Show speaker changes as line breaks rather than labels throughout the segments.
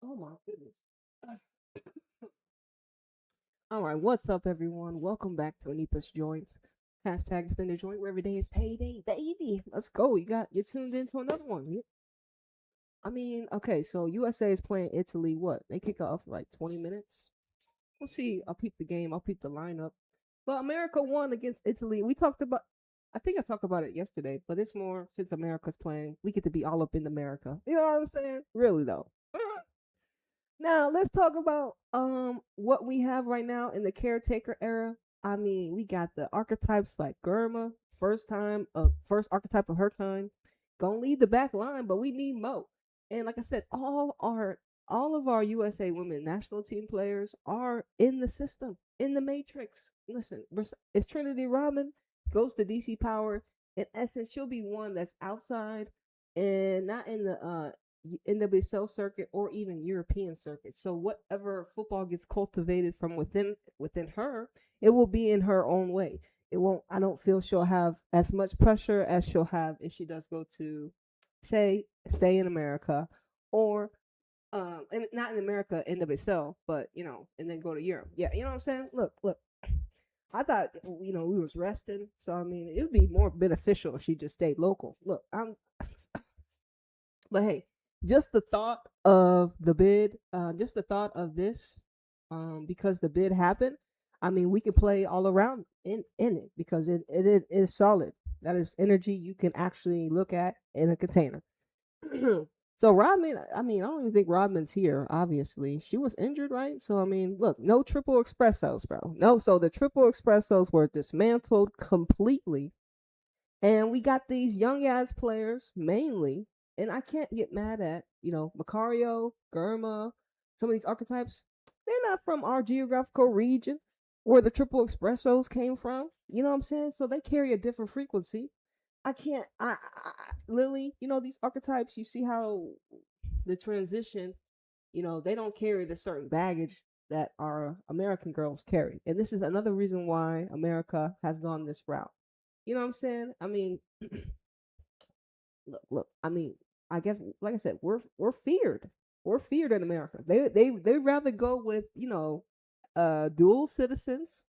Oh my goodness. All right, what's up, everyone? Welcome back to Anita's Joints. Hashtag extended joint where every day is payday, baby. Let's go. You're tuned into another one. Okay, so USA is playing Italy. What? They kick off like 20 minutes. We'll see. I'll peep the game. I'll peep the lineup. But America won against Italy. I think I talked about it yesterday, but it's more since America's playing. We get to be all up in America. You know what I'm saying? Really though. Now let's talk about what we have right now in the caretaker era. I mean, we got the archetypes like Germa, first archetype of her kind, gonna lead the back line, but we need Mo. And like I said, all of our USA women national team players are in the system, in the matrix. Listen, if Trinity Rodman goes to DC Power, in essence, she'll be one that's outside and not in the NWSL circuit or even European circuit. So whatever football gets cultivated from within her, it will be in her own way. It won't. I don't feel she'll have as much pressure as she'll have if she does go to, say, stay in America, or and not in America NWSL, but and then go to Europe. Yeah, you know what I'm saying. Look. I thought we was resting, so I mean it would be more beneficial if she just stayed local. Look, but hey, just the thought of the bid, just the thought of this, because the bid happened. I mean, we can play all around in it because it is solid. That is energy you can actually look at in a container. So Rodman, I mean, I don't even think Rodman's here. Obviously, she was injured, right? So I mean, look, no triple espressos, bro. No, so the triple espressos were dismantled completely, and we got these young ass players mainly, and I can't get mad at, Macario, Germa, some of these archetypes. They're not from our geographical region where the triple espressos came from. You know what I'm saying? So they carry a different frequency. I can't, Lily, these archetypes, you see how the transition, they don't carry the certain baggage that our American girls carry. And this is another reason why America has gone this route. You know what I'm saying? I mean, look. I mean, I guess, like I said, we're feared. We're feared in America. They rather go with dual citizens.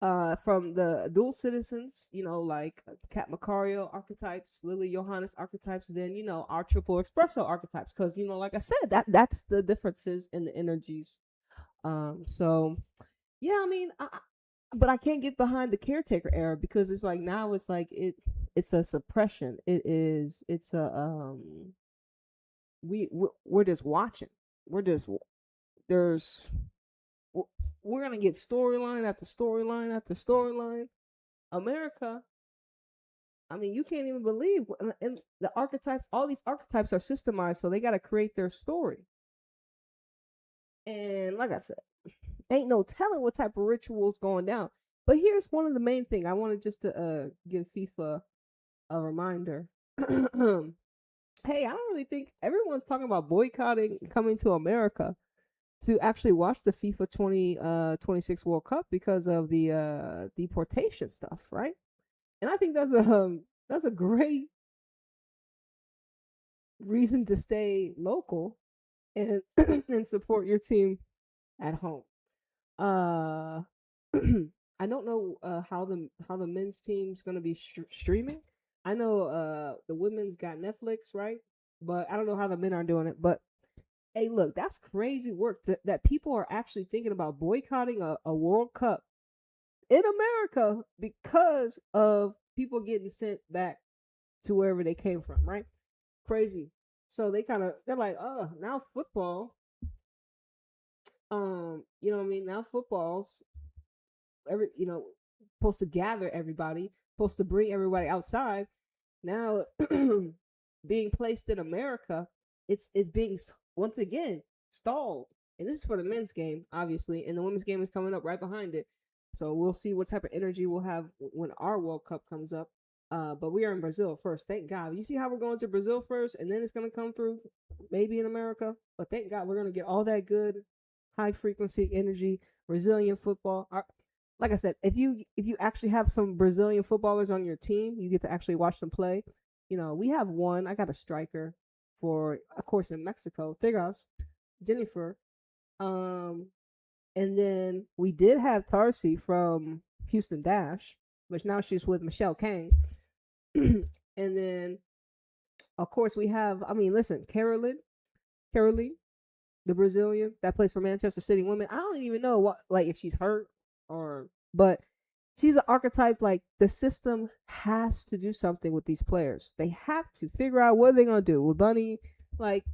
From the dual citizens, like Cat Macario archetypes, Lily Johannes archetypes, then our triple espresso archetypes. Because like I said, that's the differences in the energies. So yeah, I mean, but I can't get behind the caretaker era because it's like now it's like it's a suppression. It's a we're just watching. We're just there's we're gonna get storyline after storyline after storyline. America, I mean, you can't even believe, and the archetypes. All these archetypes are systemized, so they got to create their story. And like I said, ain't no telling what type of rituals going down. But here's one of the main thing I wanted just to give FIFA a reminder. Hey, I don't really think everyone's talking about boycotting coming to America to actually watch the FIFA 26 World Cup because of the deportation stuff, right? And I think that's a great reason to stay local and and support your team at home. Uh I don't know how the men's team's going to be streaming. I know the women's got Netflix, right? But I don't know how the men are doing it. But hey, look, that's crazy work that people are actually thinking about boycotting a World Cup in America because of people getting sent back to wherever they came from, right? Crazy. So they're like, oh, now football, you know what I mean? Now football's supposed to gather everybody, supposed to bring everybody outside. Now being placed in America, it's being once again stalled. And this is for the men's game, obviously, and the women's game is coming up right behind it. So we'll see what type of energy we'll have when our World Cup comes up. But we are in Brazil first. Thank God. You see how we're going to Brazil first, and then it's going to come through maybe in America. But thank God we're going to get all that good high frequency energy, Brazilian football. Like I said, if you actually have some Brazilian footballers on your team, you get to actually watch them play. We have one. I got a striker for, of course, in Mexico, Tigras, Jennifer. Um, and then we did have Tarsi from Houston Dash, which now she's with Michelle Kang. And then, of course, we have, I mean, listen, Carolee, the Brazilian that plays for Manchester City Women. I don't even know what, like, if she's hurt or, but she's an archetype. Like, the system has to do something with these players. They have to figure out what they're gonna do with Bunny. Like,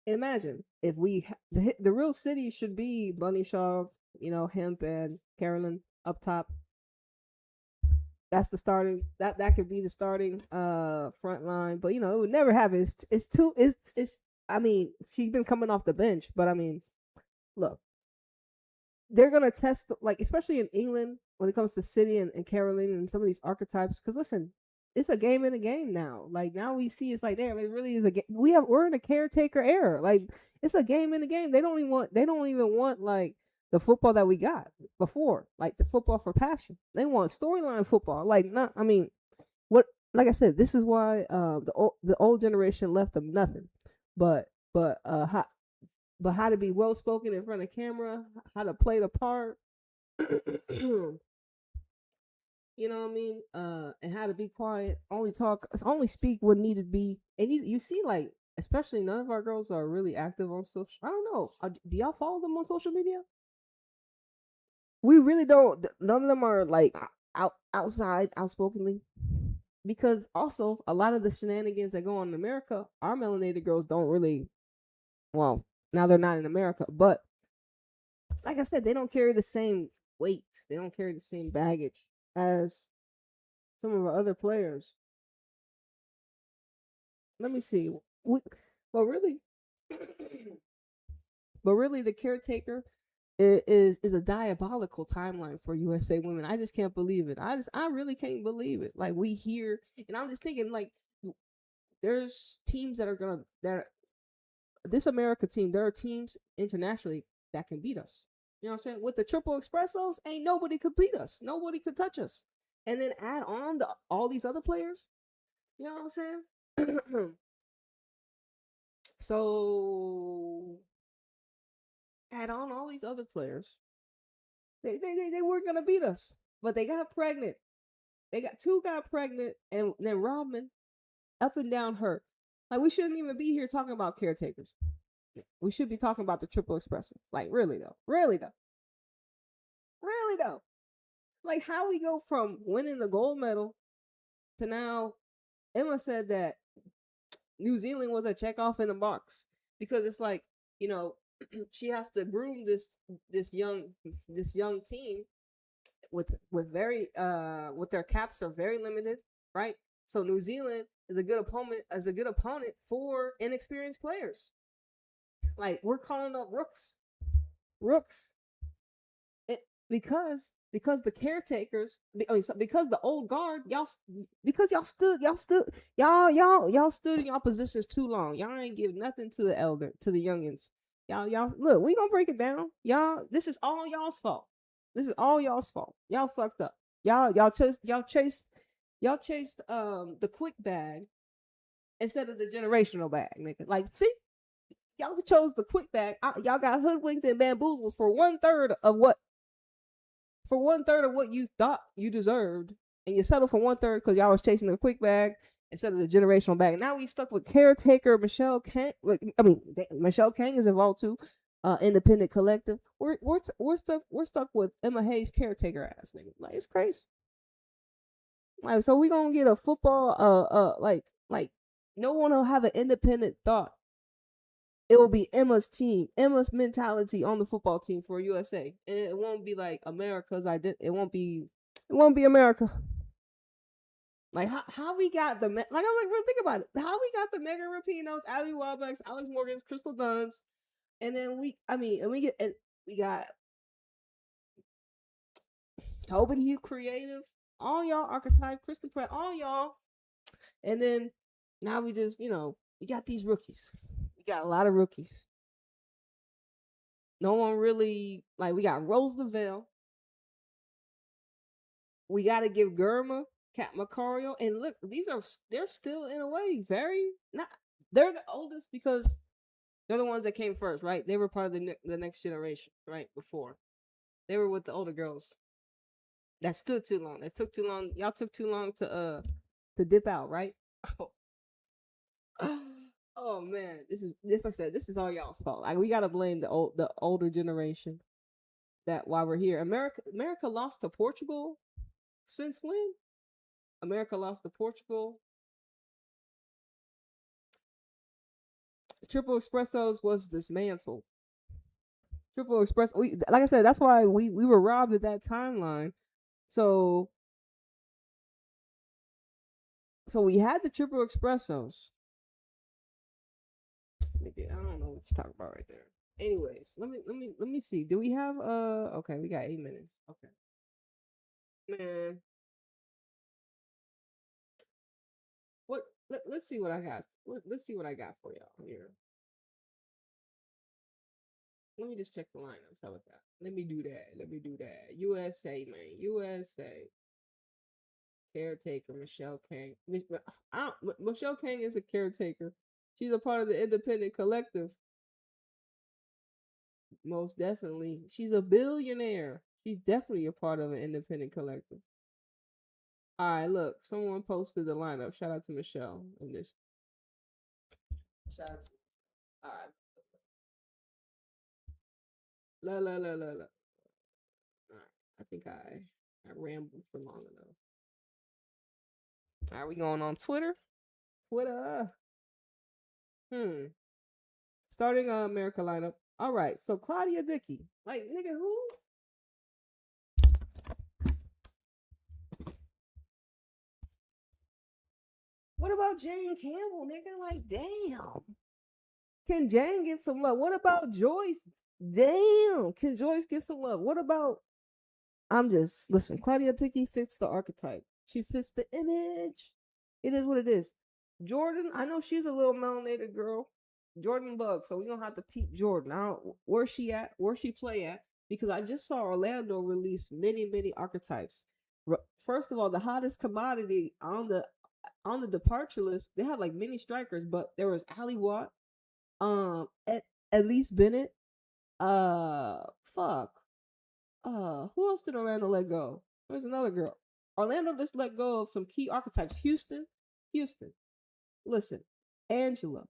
imagine if the real city should be Bunny Shaw, Hemp and Carolyn up top. That's the starting. That could be the starting front line, but it would never happen. It's too. It's. I mean, she's been coming off the bench, but I mean, look, they're gonna test, like, especially in England when it comes to City and Caroline and some of these archetypes. Because listen, it's a game in a game now. Like, now we see it's like, damn, it really is a game. We're in a caretaker era. Like, it's a game in a game. They don't even want like the football that we got before, like the football for passion. They want storyline football. Like, not. I mean, what? Like I said, this is why the old generation left them nothing, but how to be well spoken in front of camera, how to play the part. You know what I mean? And how to be quiet, only speak what needed to be. And you see, like, especially none of our girls are really active on social. I don't know. Do y'all follow them on social media? We really don't. None of them are like outside outspokenly, because also a lot of the shenanigans that go on in America, our melanated girls don't really. Well, now they're not in America, but like I said, they don't carry the same weight. They don't carry the same baggage as some of our other players. Let me see. Well, really, but really, the caretaker is a diabolical timeline for USA Women. I just can't believe it. I really can't believe it. Like, we hear, and I'm just thinking, like, there's teams that this America team. There are teams internationally that can beat us. You know what I'm saying? With the Triple Espressos, ain't nobody could beat us. Nobody could touch us. And then add on all these other players. You know what I'm saying? So add on all these other players. They weren't gonna beat us, but they got pregnant. Two got pregnant, and then Rodman up and down hurt. Like, we shouldn't even be here talking about caretakers. We should be talking about the Triple Espresso. Like, really though, really though, really though. Like, how we go from winning the gold medal to now. Emma said that New Zealand was a check off in the box, because it's like, she has to groom this young team with their caps are very limited, right? So New Zealand is a good opponent for inexperienced players. Like, we're calling up rooks, because the caretakers, because the old guard, y'all stood in y'all positions too long. Y'all ain't give nothing to the youngins. Y'all look, we gonna break it down. This is all y'all's fault. Y'all fucked up. Y'all chased the quick bag instead of the generational bag, nigga. Like, see, y'all chose the quick bag. Y'all got hoodwinked and bamboozled for 1/3 of what you thought you deserved, and you settled for 1/3 because y'all was chasing the quick bag instead of the generational bag. Now we stuck with caretaker Michelle Kang. Michelle Kang is involved too. Independent collective. We're stuck with Emma Hayes caretaker ass nigga. Like, it's crazy. Like, so we gonna get a football like no one will have an independent thought. It will be Emma's team, Emma's mentality on the football team for USA, and it won't be like America's identity. It won't be America. Like, how we got I'm like, think about it. How we got the Megan Rapinos, Ali Wabecks, Alex Morgans, Crystal Dunns, and then we got Tobin Hugh Creative, all y'all archetype, Kristen Pratt, all y'all, and then now we just we got these rookies. We got a lot of rookies. No one really, like, we got Rose Lavelle. We got to give Germa, Kat Macario, and look, they're still in a way very not. they're the oldest because they're the ones that came first, right? They were part of the next generation, right? Before they were with the older girls. That stood too long. That took too long. Y'all took too long to dip out, right? Oh man, this I said, this is all y'all's fault. Like we gotta blame the older generation. That why we're here. America lost to Portugal since when? America lost to Portugal. Triple Espressos was dismantled. Triple Express. Like I said, that's why we were robbed at that timeline. So we had the Triple Espressos. I don't know what you're talking about right there. Anyways, let me see. Do we have okay, we got 8 minutes. Okay. Man. Let's see what I got. Let's see what I got for y'all here. Let me just check the lineups. How about that? Let me do that. USA, man. USA. Caretaker, Michelle Kang. Michelle Kang is a caretaker. She's a part of the independent collective. Most definitely. She's a billionaire. She's definitely a part of an independent collective. All right, look. Someone posted the lineup. Shout out to Michelle in this. Shout out to. All right. La. All right. I think I rambled for long enough. Are we going on Twitter? Twitter. Starting America lineup. All right. So Claudia Dickey. Like, nigga, who? What about Jane Campbell, nigga? Like, damn. Can Jane get some love? What about Joyce? Damn. Can Joyce get some love? What about listen, Claudia Dickey fits the archetype. She fits the image. It is what it is. Jordan, I know she's a little melanated girl. Jordan Bug, so we're gonna have to peep Jordan. I don't where she at, where she play at, because I just saw Orlando release many archetypes. First of all, the hottest commodity on the departure list, they had like many strikers, but there was Ali Watt, at least Bennett, fuck, who else did Orlando let go? There's another girl. Orlando just let go of some key archetypes. Houston, listen, Angela,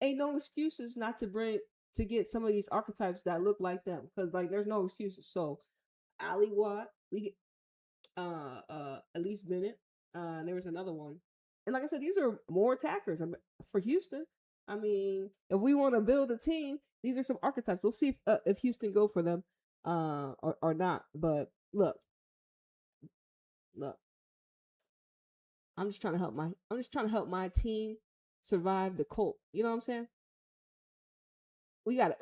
ain't no excuses not to get some of these archetypes that look like them, because like there's no excuses. So Ali Watt, we get at least Bennett. There was another one, and like I said, these are more attackers for Houston. I mean, if we want to build a team, these are some archetypes. We'll see if Houston go for them, or not. But look, I'm just trying to help my team survive the cult. You know what I'm saying? We got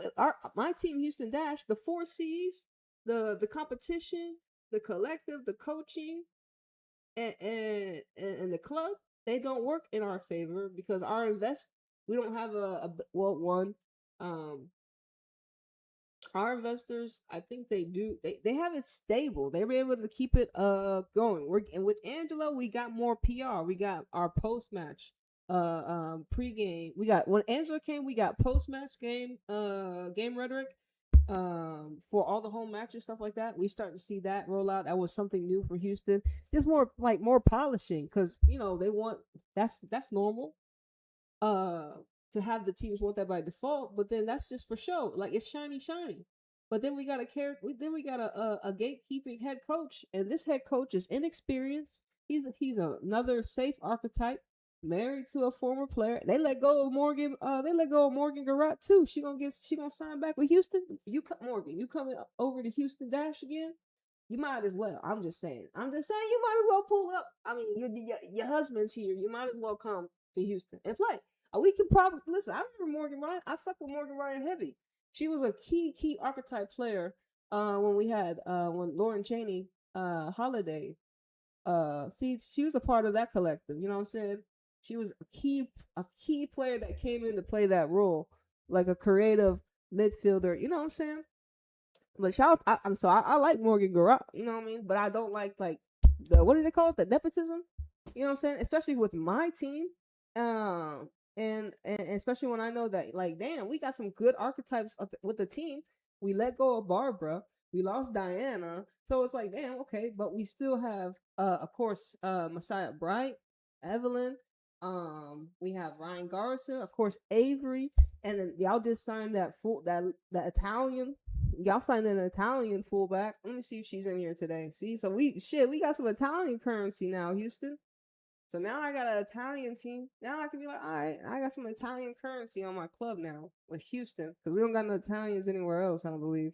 my team, Houston Dash, the 4Cs, the competition, the collective, the coaching, and the club. They don't work in our favor because we don't have our investors, I think they do. They have it stable. They were able to keep it going. And with Angela, we got more PR. We got our post match, pregame. We got when Angela came, we got post match game rhetoric, for all the home matches, stuff like that. We start to see that roll out. That was something new for Houston. Just more polishing, because they want that's normal. To have the teams want that by default, but then that's just for show. Like, it's shiny. But then we got a gatekeeping head coach, and this head coach is inexperienced. He's another safe archetype, married to a former player. They let go of Morgan. They let go of Morgan Garrett too. She gonna sign back with Houston. Morgan, you coming over to Houston Dash again? You might as well. I'm just saying. You might as well pull up. I mean, your husband's here. You might as well come to Houston and play. We can probably listen. I remember Morgan Ryan. I fuck with Morgan Ryan heavy. She was a key archetype player. When we had when Lauren Cheney Holiday. She was a part of that collective. You know what I'm saying? She was a key player that came in to play that role, like a creative midfielder. You know what I'm saying? But I like Morgan Garrett. You know what I mean? But I don't like the what do they call it? The nepotism. You know what I'm saying? Especially with my team. and especially when I know that, like, damn, we got some good archetypes with the team. We let go of Barbara. We lost Diana, so it's like, damn, okay, but we still have, of course, Messiah Bright, Evelyn. We have Ryan Garrison, of course, Avery, and then y'all just signed that Italian. Y'all signed an Italian fullback. Let me see if she's in here today. See, so we got some Italian currency now, Houston. So now I got an Italian team. Now I can be like, all right, I got some Italian currency on my club now with Houston, because we don't got no Italians anywhere else. I don't believe.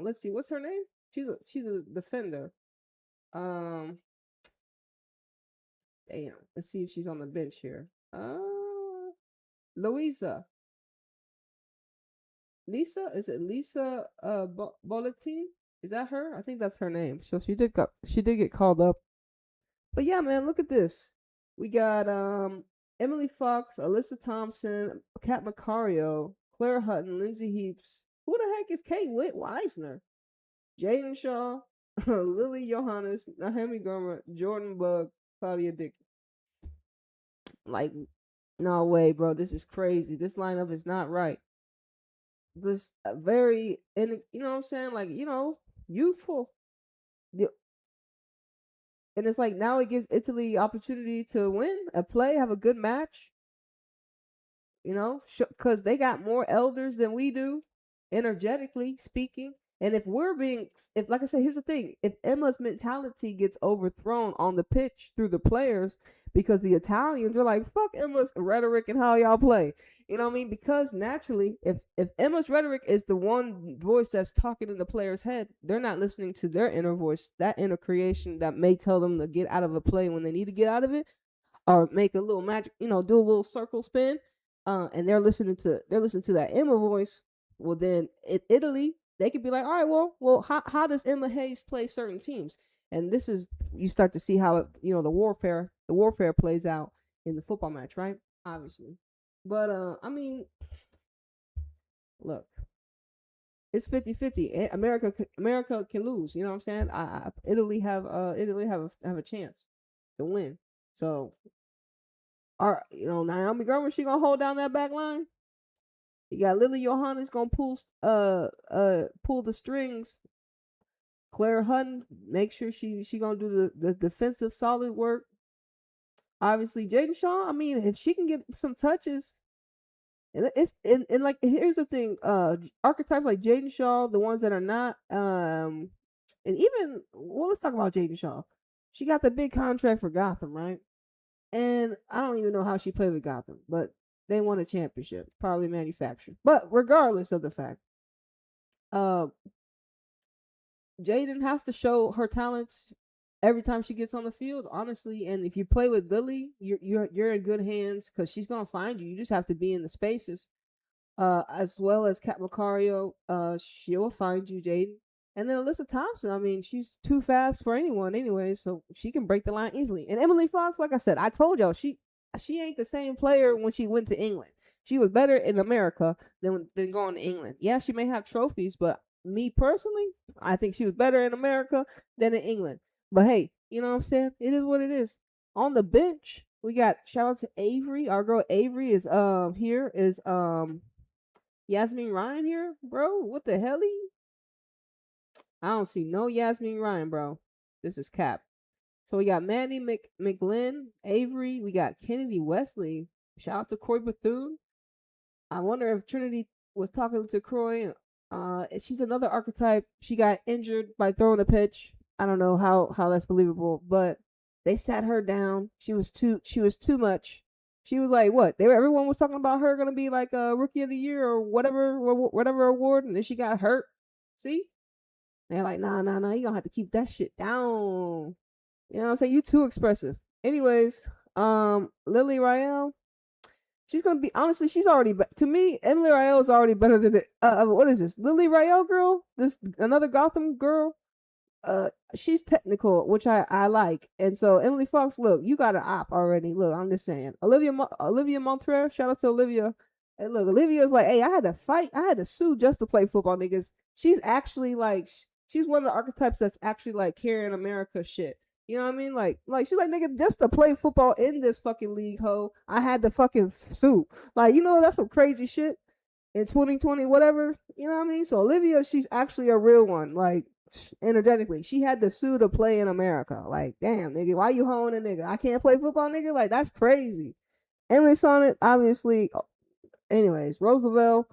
Let's see, what's her name? She's a defender. Um, Damn. Let's see if she's on the bench here. Louisa. Lisa, is it Lisa Bulletin? Is that her? I think that's her name. So she did get called up. But yeah, man, look at this. We got Emily Fox, Alyssa Thompson, Kat Macario, Claire Hutton, Lindsay Heaps. Who the heck is Kate Weisner? Jaden Shaw, Lily Johannes, Naomi Gomer, Jordan Bug, Claudia Dick. Like, no way, bro. This is crazy. This lineup is not right. Just very, you know what I'm saying? Like, youthful. And it's like, now it gives Italy opportunity to win a play, have a good match. Because they got more elders than we do, energetically speaking. And if like I said, here's the thing: if Emma's mentality gets overthrown on the pitch through the players, because the Italians are like, fuck Emma's rhetoric and how y'all play, you know what I mean? Because naturally, if Emma's rhetoric is the one voice that's talking in the player's head, they're not listening to their inner voice, that inner creation that may tell them to get out of a play when they need to get out of it, or make a little magic, do a little circle spin. And they're listening to that Emma voice. Well, then Italy, they could be like, all right, well, how does Emma Hayes play certain teams? And this is, you start to see how the warfare plays out in the football match, right? Obviously, but I mean, look, it's 50-50. America can lose. You know what I'm saying? Italy have a chance to win. So, Naomi Germer, she gonna hold down that back line. You got Lily Johannes gonna pull the strings. Claire Hutton, make sure she gonna do the defensive solid work. Obviously, Jaden Shaw, I mean, if she can get some touches, and like, here's the thing, archetypes like Jaden Shaw, the ones that are not, and even, let's talk about Jaden Shaw. She got the big contract for Gotham, right? And I don't even know how she played with Gotham, but they won a championship, probably manufactured. But regardless of the fact, Jaden has to show her talents every time she gets on the field, honestly. And if you play with Lily, you're in good hands, because she's gonna find you. You just have to be in the spaces. As well as Kat Macario, she'll find you, Jaden. And then Alyssa Thompson, I mean, she's too fast for anyone anyway, so she can break the line easily. And Emily Fox, like I said, I told y'all, she ain't the same player when she went to England. She was better in America than going to England. Yeah, she may have trophies, but me personally, I think she was better in America than in England. But hey, you know what I'm saying? It is what it is. On the bench, we got, shout out to Avery. Our girl Avery is here. Is Yasmin Ryan here, bro? What the hell? I don't see no Yasmin Ryan, bro. This is cap. So we got Mandy McLean, Avery. We got Kennedy Wesley. Shout out to Corey Bethune. I wonder if Trinity was talking to Croy. She's another archetype. She got injured by throwing a pitch. I don't know how that's believable, but they sat her down. She was too much. She was like, what? Everyone was talking about her gonna be like a rookie of the year or whatever award, and then she got hurt. See? They're like, nah, you gonna have to keep that shit down. You know what I'm saying? You too expressive. Anyways, Lily Rael, she's gonna be, honestly, she's already, to me, Emily Rael is already better than what is this? Lily Rael girl? This another Gotham girl? She's technical, which I like. And so Emily Fox, look, you got an op already. Look, I'm just saying. Olivia Montreux, shout out to Olivia. And look, Olivia's like, hey, I had to fight. I had to sue just to play football, niggas. She's actually like, she's one of the archetypes that's actually like carrying America shit. You know what I mean? Like she's like, nigga, just to play football in this fucking league, ho, I had to fucking sue. Like, you know, that's some crazy shit in 2020, whatever. You know what I mean? So Olivia, she's actually a real one. Like, energetically, she had to sue to play in America. Like, damn, nigga, why you hoeing a nigga? I can't play football, nigga. Like, that's crazy. Emily Sonnet, obviously. Anyways, Roosevelt,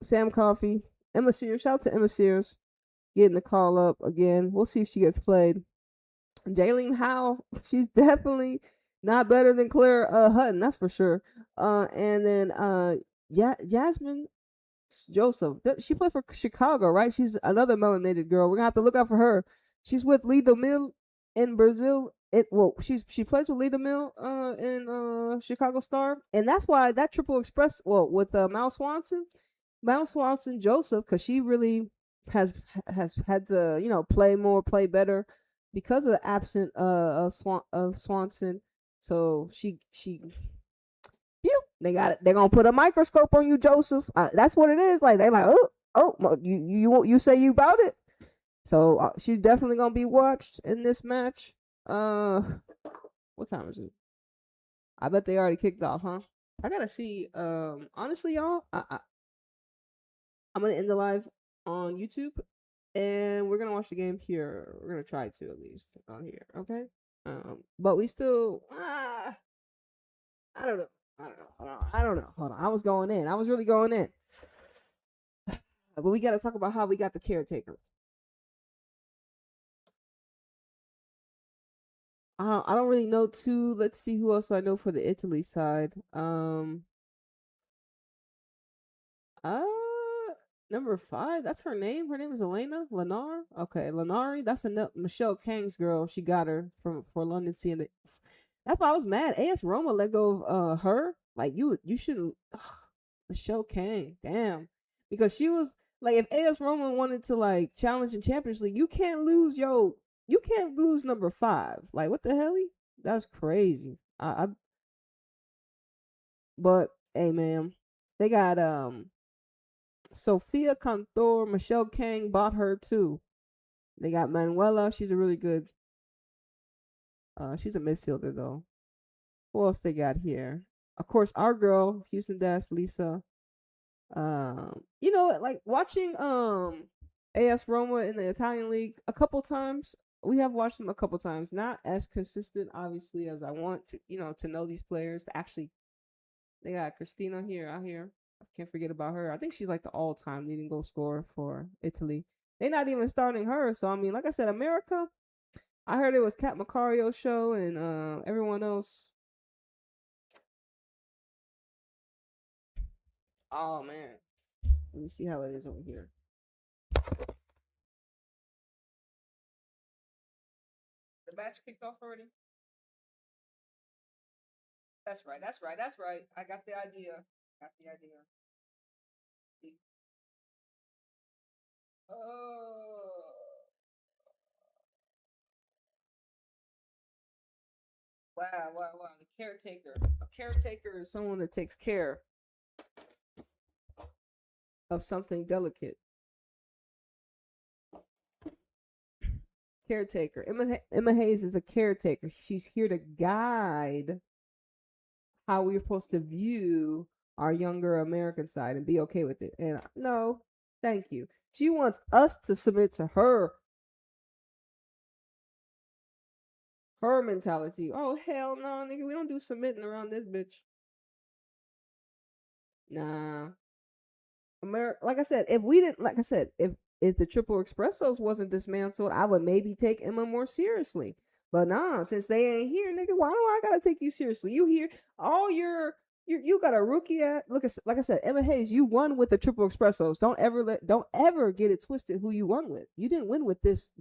Sam Coffey, Emma Sears. Shout out to Emma Sears getting the call up again. We'll see if she gets played. Jaylene Howe, she's definitely not better than Claire Hutton, that's for sure. And then Jasmine Joseph, she played for Chicago, right? She's another melanated girl. We're gonna have to look out for her. She's with Lee DeMille in Brazil. She plays with Lee DeMille in Chicago Star, and that's why that Triple Express, with Mal Swanson Joseph, because she really has had to play better because of the absence of Swanson. So she they got it. They're gonna put a microscope on you, Joseph. That's what it is. Like, they're like, you say you about it. So she's definitely gonna be watched in this match. What time is it? I bet they already kicked off, huh? I gotta see. Honestly, y'all, I'm gonna end the live on YouTube, and we're gonna watch the game here. We're gonna try to, at least, on here, okay? But we still, I don't know. Hold on. I was going in. I was really going in. But we gotta talk about how we got the Caretaker. I don't really know too. Let's see who else I know for the Italy side. Number 5. That's her name. Her name is Elena Lenar. Okay, Lenari. That's Michelle Kang's girl. She got her for London CN. That's why I was mad. AS Roma let go of her. Like, you shouldn't. Michelle Kang. Damn. Because she was like, if AS Roma wanted to like challenge in Champions League, you can't lose. You can't lose number 5. Like, what the hell? That's crazy. But hey, man, they got Sophia Cantor, Michelle Kang bought her too. They got Manuela. She's a really good. She's a midfielder though. Who else they got here? Of course, our girl Houston Dash Lisa. Like watching AS Roma in the Italian league a couple times. We have watched them a couple times. Not as consistent, obviously, as I want to know these players. To actually, they got Christina out here. I can't forget about her. I think she's like the all-time leading goal scorer for Italy. They're not even starting her. So, I mean, like I said, America, I heard it was Kat Macario's show and everyone else. Oh, man. Let me see how it is over here. The match kicked off already? That's right. I got the idea. See. Oh. Wow. The caretaker. A caretaker is someone that takes care of something delicate. Caretaker. Emma Hayes is a caretaker. She's here to guide how we're supposed to view our younger American side and be okay with it. And no, thank you. She wants us to submit to her mentality. Oh, hell no, nigga. We don't do submitting around this bitch. Nah. Like I said, if the Triple Espressos wasn't dismantled, I would maybe take Emma more seriously. But nah, since they ain't here, nigga, why do I gotta take you seriously? You here, you got a rookie at. Like I said, Emma Hayes, you won with the Triple Espressos. Don't ever get it twisted who you won with. You didn't win with this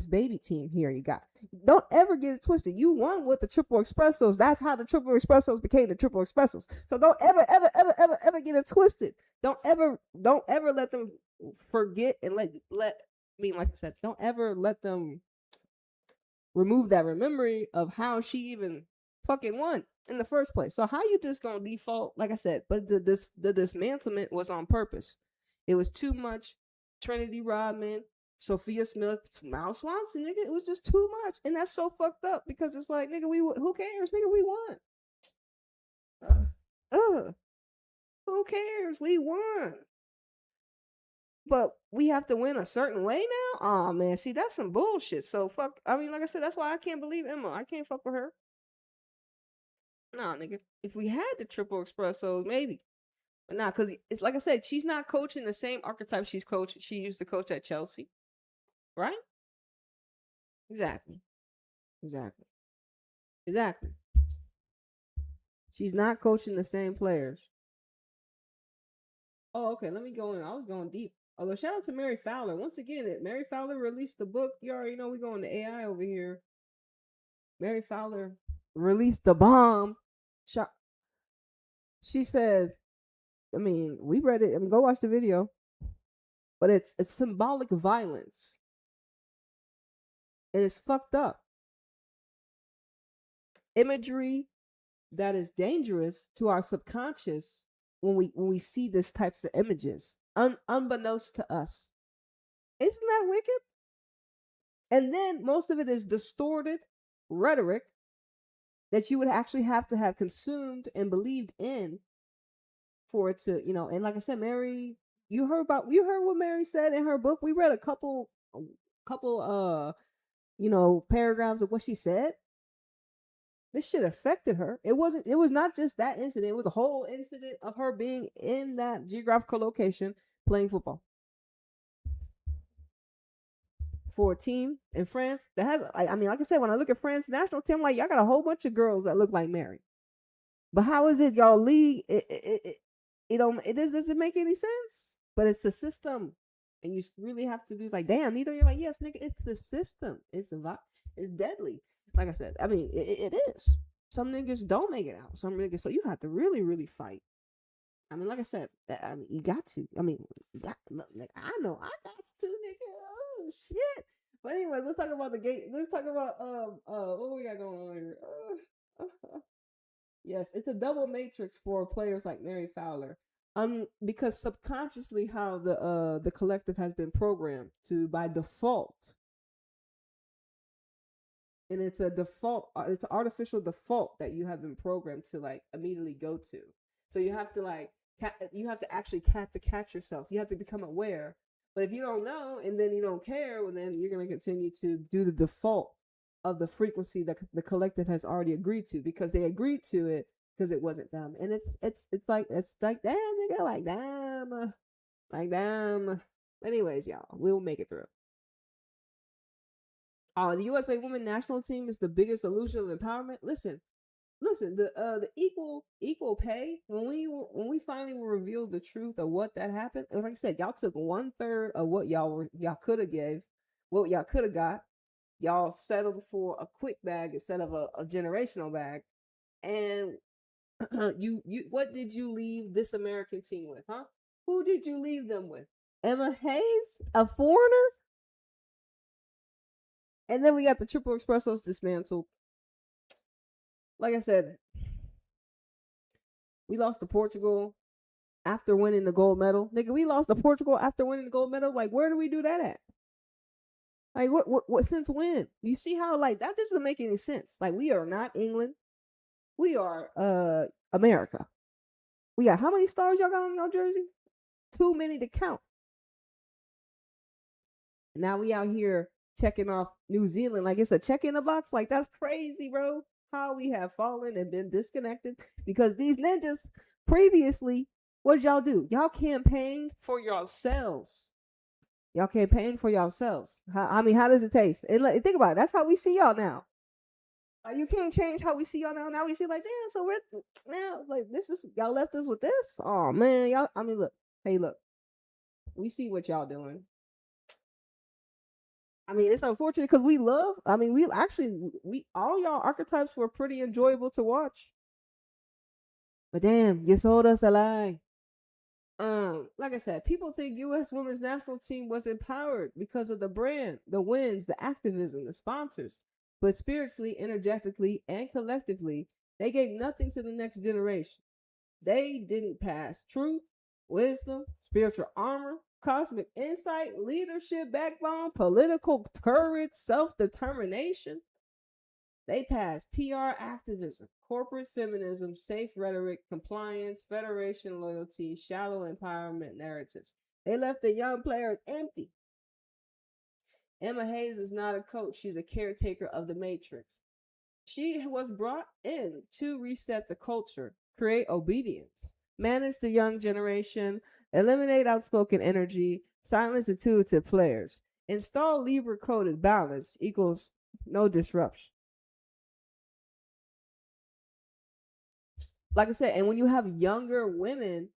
baby team here. You got. Don't ever get it twisted. You won with the Triple Espressos. That's how the Triple Espressos became the Triple Espressos. So don't ever get it twisted. Don't ever let them forget and like I said, don't ever let them remove that memory of how she even fucking won in the first place. So how you just gonna default? Like I said, but the dismantlement was on purpose. It was too much Trinity Rodman, Sophia Smith, Miles Swanson, nigga. It was just too much, and that's so fucked up because it's like, nigga, who cares, nigga? We won. Who cares? We won. But we have to win a certain way now? Oh man, see, that's some bullshit. So fuck. I mean, like I said, that's why I can't believe Emma. I can't fuck with her. Nah, nigga. If we had the triple espressos, maybe. But nah, cause it's like I said, she's not coaching the same archetype she used to coach at Chelsea. Right? Exactly. Exactly. Exactly. She's not coaching the same players. Oh, okay. Let me go in. I was going deep. Oh, but shout out to Mary Fowler. Once again, Mary Fowler released the book. You already know we going to AI over here. Mary Fowler released the bomb. She said, I mean, we read it. I mean, go watch the video. But it's symbolic violence. And it's fucked up. Imagery that is dangerous to our subconscious when we see these types of images, unbeknownst to us. Isn't that wicked? And then most of it is distorted rhetoric that you would actually have to have consumed and believed in for it to, and like I said, Mary, you heard what Mary said in her book. We read a couple paragraphs of what she said. This shit affected her. It was not just that incident. It was a whole incident of her being in that geographical location playing football for a team in France that has, like I said, when I look at France national team, like, y'all got a whole bunch of girls that look like Mary. But how is it y'all league? It doesn't make any sense. But it's the system, and you really have to do, like, damn, Nito, you're like, yes, nigga, it's the system. It's deadly. Like I said, I mean, it is. Some niggas don't make it out. Some niggas, so you have to really, really fight. I mean, like I said, you got to. I mean, look, I know I got to, nigga. Oh shit. But anyway, let's talk about the gate. Let's talk about what we got going on here. Yes, it's a double matrix for players like Mary Fowler. Because subconsciously, how the collective has been programmed to, by default. And it's a default, it's an artificial default that you have been programmed to, like, immediately go to. So you have to actually catch yourself. You have to become aware. But if you don't know and then you don't care, well, then you're going to continue to do the default of the frequency that the collective has already agreed to, because they agreed to it because it wasn't them. And it's like damn, nigga, like damn. Anyways, y'all, we'll make it through. The USA Women National Team is the biggest illusion of empowerment. Listen. The equal pay, when we finally were revealed the truth of what that happened, like I said, y'all took 1/3 of what y'all could have gave, what y'all could have got. Y'all settled for a quick bag instead of a generational bag. And you what did you leave this American team with, huh? Who did you leave them with? Emma Hayes, a foreigner? And then we got the Triple Espressos dismantled. Like I said, we lost to Portugal after winning the gold medal. Nigga, we lost to Portugal after winning the gold medal. Like, where do we do that at? Like, what since when? You see how, like, that doesn't make any sense. Like, we are not England. We are America. We got how many stars y'all got on your jersey? Too many to count. Now we out here checking off New Zealand like it's a check in the box. Like, that's crazy, bro. How we have fallen and been disconnected because these ninjas previously, what did y'all do? Y'all campaigned for yourselves. Y'all campaigned for yourselves. How does it taste? And think about it. That's how we see y'all now. You can't change how we see y'all now. Now we see, like, damn, so we're now, like, this is, y'all left us with this? Oh man, y'all, look. Hey, look. We see what y'all doing. It's unfortunate because we all y'all archetypes were pretty enjoyable to watch. But damn, you sold us a lie. Like I said, people think U.S. Women's National Team was empowered because of the brand, the wins, the activism, the sponsors. But spiritually, energetically, and collectively, they gave nothing to the next generation. They didn't pass truth, wisdom, spiritual armor, cosmic insight, leadership, backbone, political courage, self-determination. They passed PR activism, corporate feminism, safe rhetoric, compliance, federation loyalty, shallow empowerment narratives. They left the young players empty. Emma Hayes is not a coach, she's a caretaker of the matrix. She was brought in to reset the culture, create obedience, manage the young generation, eliminate outspoken energy, silence intuitive players, install Libra coded balance equals no disruption. Like I said, and when you have younger women,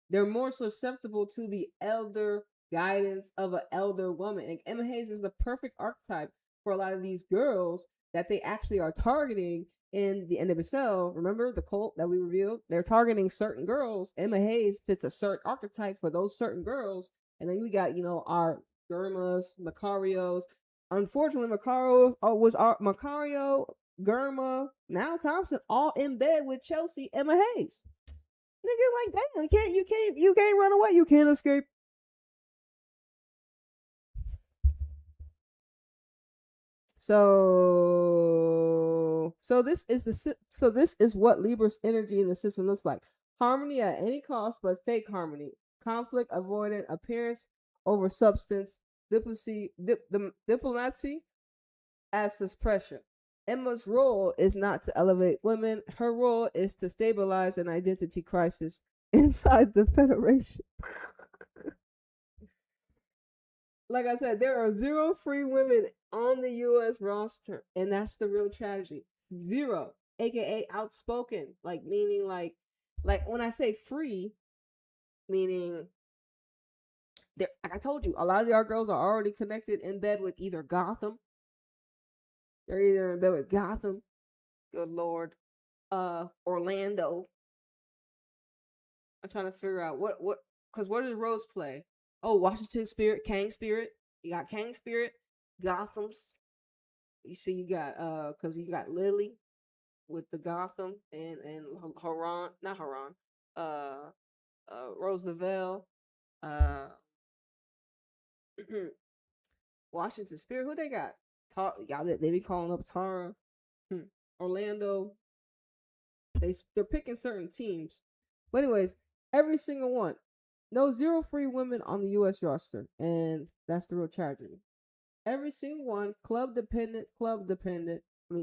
they're more susceptible to the elder guidance of an elder woman. And Emma Hayes is the perfect archetype for a lot of these girls that they actually are targeting in the NWSL. Remember the cult that we revealed? They're targeting certain girls. Emma Hayes fits a certain archetype for those certain girls. And then we got, our Germas, Macarios. Unfortunately, Macario was our Macario, Germa, now Thompson, all in bed with Chelsea, Emma Hayes. Nigga, like damn, you can't run away. You can't escape. So this is what Libra's energy in the system looks like. Harmony at any cost, but fake harmony. Conflict avoidant appearance over substance. Diplomacy as suppression. Emma's role is not to elevate women. Her role is to stabilize an identity crisis inside the Federation. Like I said, there are 0 free women on the U.S. roster, and that's the real tragedy. 0, aka outspoken, meaning like when I say free, meaning like I told you, a lot of our girls are already connected in bed with either Gotham. They're either in bed with Gotham, good lord, Orlando. I'm trying to figure out because what does Rose play? Oh, Washington Spirit, Kang Spirit. You got Kang Spirit, Gotham's. You see, you got because you got Lily with the Gotham and Haran, not Haran, Roosevelt, Washington Spirit. Who they got? Y'all, they be calling up Tara, Orlando. They're picking certain teams, but anyways, every single one. No 0 free women on the U.S. roster, and that's the real tragedy. Every single one, club dependent,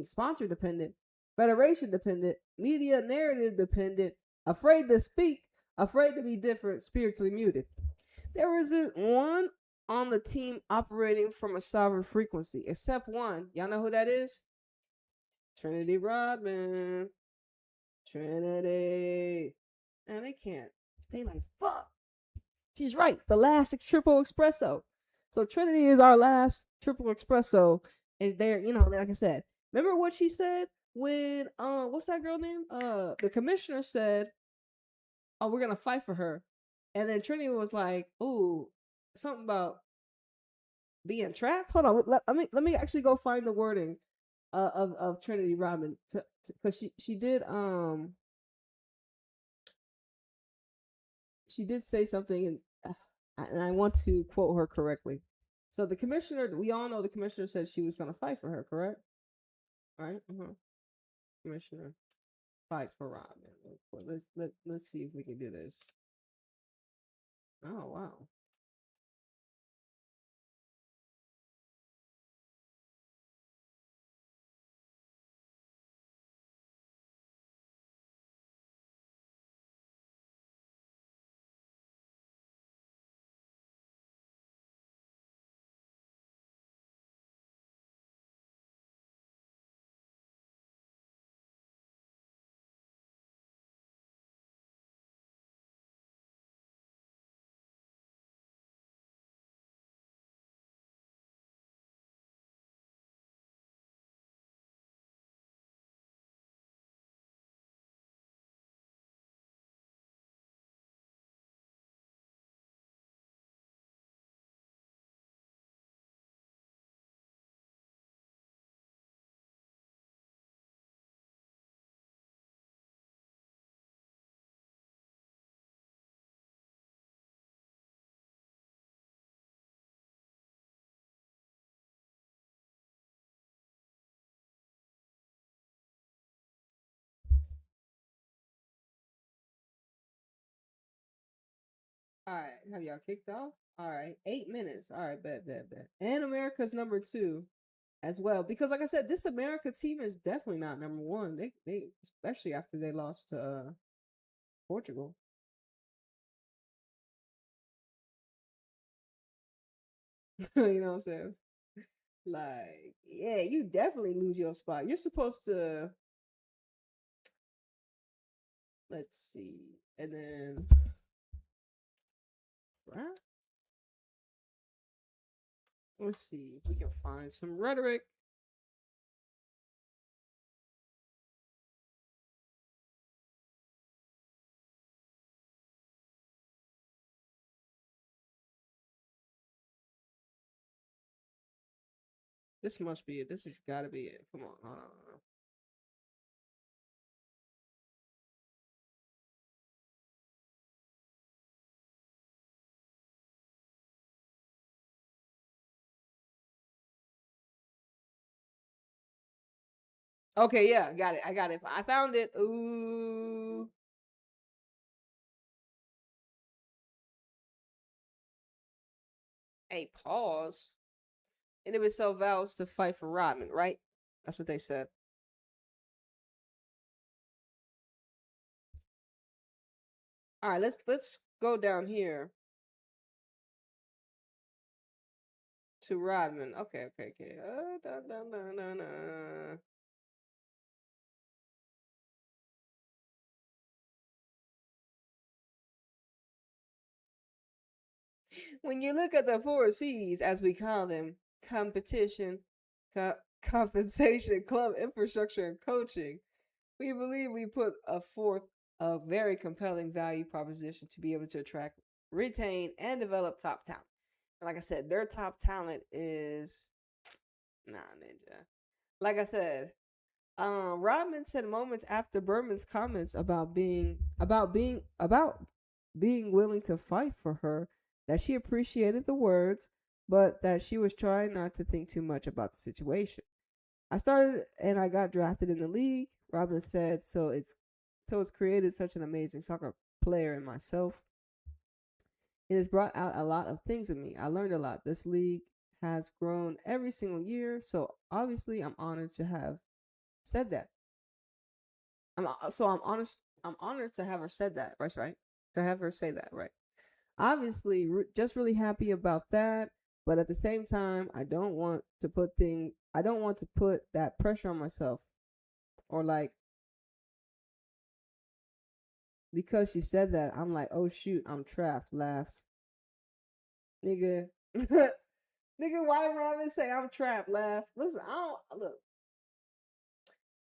sponsor dependent, federation dependent, media narrative dependent, afraid to speak, afraid to be different, spiritually muted. There isn't one on the team operating from a sovereign frequency, except one. Y'all know who that is? Trinity Rodman. Trinity. And they can't. They like, fuck. She's right. The last triple espresso. So Trinity is our last triple espresso. And they're, like I said, remember what she said when what's that girl name? The commissioner said, oh, we're gonna fight for her. And then Trinity was like, ooh, something about being trapped. Hold on, let me actually go find the wording of Trinity Rodman because she did say something and I want to quote her correctly. So the commissioner, we all know the commissioner said she was going to fight for her, correct? Right? Commissioner, fight for Rodman. Let's see if we can do this. Oh wow. All right, have y'all kicked off? All right, 8 minutes. All right, bet. And America's number 2 as well, because like I said, this America team is definitely not number 1. They especially after they lost to Portugal. You know what I'm saying? Like, yeah, you definitely lose your spot. You're supposed to, let's see, and then right? Let's see if we can find some rhetoric. This must be it. This has got to be it. Come on, hold on. Okay, yeah, got it. I got it. I found it. Ooh. Hey, pause. And it itself vows to fight for Rodman, right? That's what they said. All right, let's go down here to Rodman. Okay. When you look at the 4Cs, as we call them, competition, compensation, club infrastructure, and coaching, we believe we put forth a very compelling value proposition to be able to attract, retain, and develop top talent. And like I said, their top talent is nah, ninja. Like I said, Rodman said moments after Berman's comments about being willing to fight for her that she appreciated the words, but that she was trying not to think too much about the situation. I started and I got drafted in the league. Rodman said, so it's created such an amazing soccer player in myself. It has brought out a lot of things in me. I learned a lot. This league has grown every single year, so obviously I'm honored to have said that. I'm honest. I'm honored to have her said that. Right. To have her say that. Right. Obviously, just really happy about that. But at the same time, I don't want to put that pressure on myself, or like because she said that, I'm like, oh shoot, I'm trapped. Laughs, nigga. Nigga, why Robin say I'm trapped? Laugh. Listen, I don't look.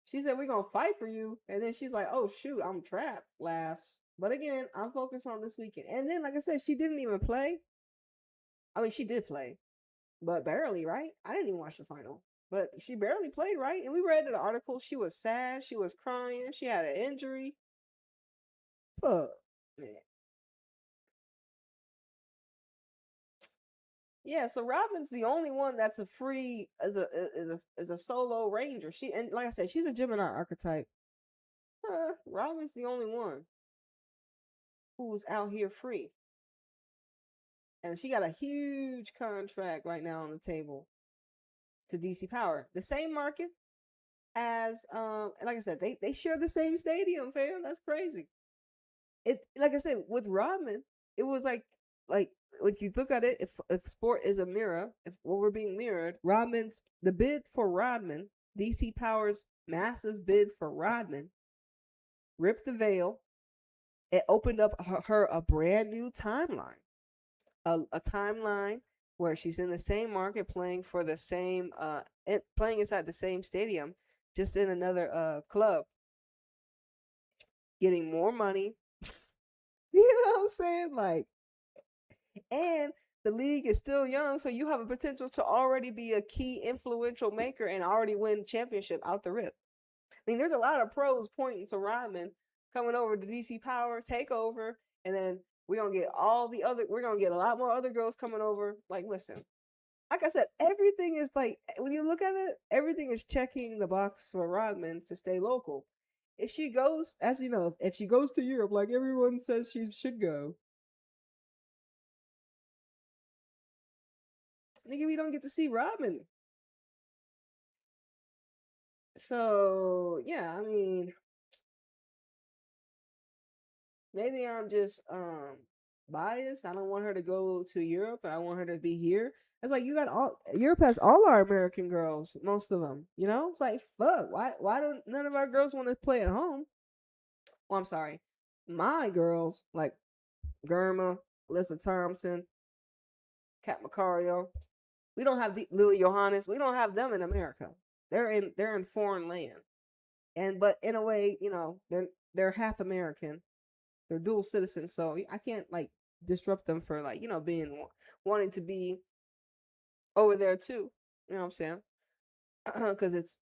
She said we're gonna fight for you, and then she's like, "Oh shoot, I'm trapped." Laughs. But again, I'm focused on this weekend. And then, like I said, she didn't even play. I mean, she did play, but barely, right? I didn't even watch the final, but she barely played, right? And we read in the article she was sad, she was crying, she had an injury. Fuck, man. Yeah, so Robin's the only one that's a free as a solo ranger. She and like I said, she's a Gemini archetype. Robin's the only one who's out here free. And she got a huge contract right now on the table to DC Power. The same market as like I said, they share the same stadium, fam. That's crazy. It like I said, with Rodman, it was like if you look at it, if sport is a mirror, if what we're being mirrored, Rodman's the bid for Rodman, DC Power's massive bid for Rodman, ripped the veil. It opened up her a brand new timeline. A timeline where she's in the same market playing for the same playing inside the same stadium, just in another club, getting more money. You know what I'm saying? Like, and the league is still young, so you have a potential to already be a key influential maker and already win championship out the rip. I mean, there's a lot of pros pointing to Rodman coming over to DC Power, take over, and then we're gonna get a lot more other girls coming over. Like, listen, like I said, everything is like when you look at it, everything is checking the box for Rodman to stay local. If she goes, as you know, if she goes to Europe, like everyone says she should go, Nigga, we don't get to see Robin. So yeah, I mean, maybe I'm just biased. I don't want her to go to Europe, and I want her to be here. It's like you got all Europe has all our American girls, most of them. You know, it's like fuck. Why don't none of our girls want to play at home? Well, I'm sorry, my girls like Germa, Alyssa Thompson, Kat Macario. We don't have the Lily Johannes. We don't have them in America. They're in foreign land, and but in a way, they're half American. They're dual citizens, so I can't like disrupt them for like being wanting to be over there too. You know what I'm saying? Because it's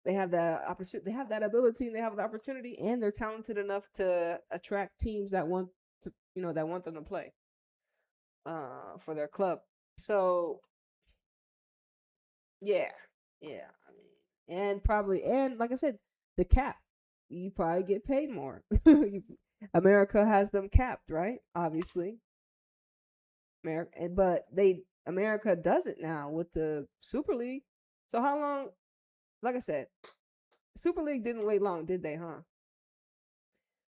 they have that opportunity, they have that ability, and they have the opportunity, and they're talented enough to attract teams that want to that want them to play for their club. So yeah, yeah. I mean, and like I said, the cap. You probably get paid more. America has them capped, right? Obviously, America does it now with the Super League. So how long? Like I said, Super League didn't wait long, did they? Huh?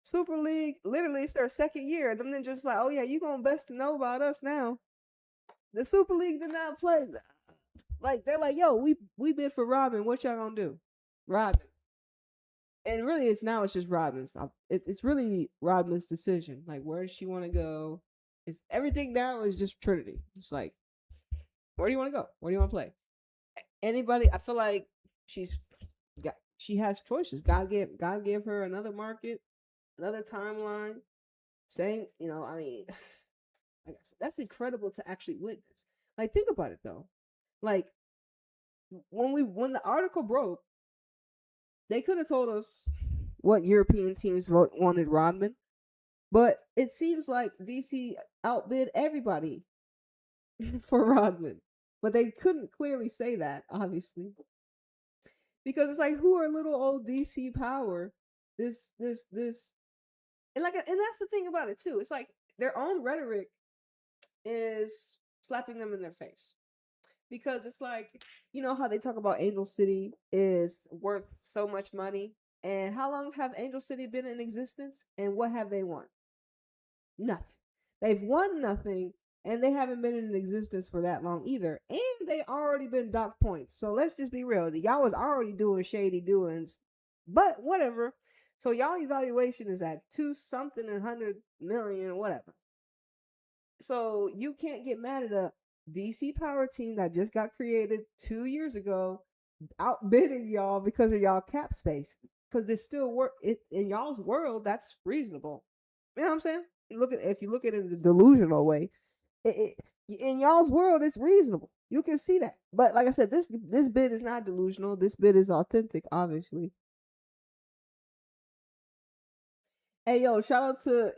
Super League literally it's their second year. Them then just like, oh yeah, you gonna best to know about us now. The Super League did not play. Like they're like, yo, we bid for Robin. What y'all gonna do? Robin. And really, it's just Robin's. It's really Robin's decision. Like, where does she want to go? It's everything now is just Trinity. It's like, where do you want to go? Where do you want to play? Anybody? I feel like she has choices. God gave her another market, another timeline. Saying, I mean, that's incredible to actually witness. Like, think about it though. Like, when the article broke, they could have told us what European teams wanted Rodman, but it seems like DC outbid everybody for Rodman. But they couldn't clearly say that, obviously, because it's like, who are little old DC Power? This, and that's the thing about it too. It's like their own rhetoric is slapping them in their face. Because it's like, how they talk about Angel City is worth so much money. And how long have Angel City been in existence? And what have they won? Nothing. They've won nothing, and they haven't been in existence for that long either. And they already been docked points. So let's just be real. Y'all was already doing shady doings, but whatever. So y'all evaluation is at 2-something and 100 million, whatever. So you can't get mad at a DC Power team that just got created 2 years ago, outbidding y'all because of y'all cap space. Because they still work in y'all's world. That's reasonable. You know what I'm saying? If you look at it in the delusional way, in y'all's world, it's reasonable. You can see that. But like I said, this bid is not delusional. This bid is authentic, obviously. Hey yo, shout out to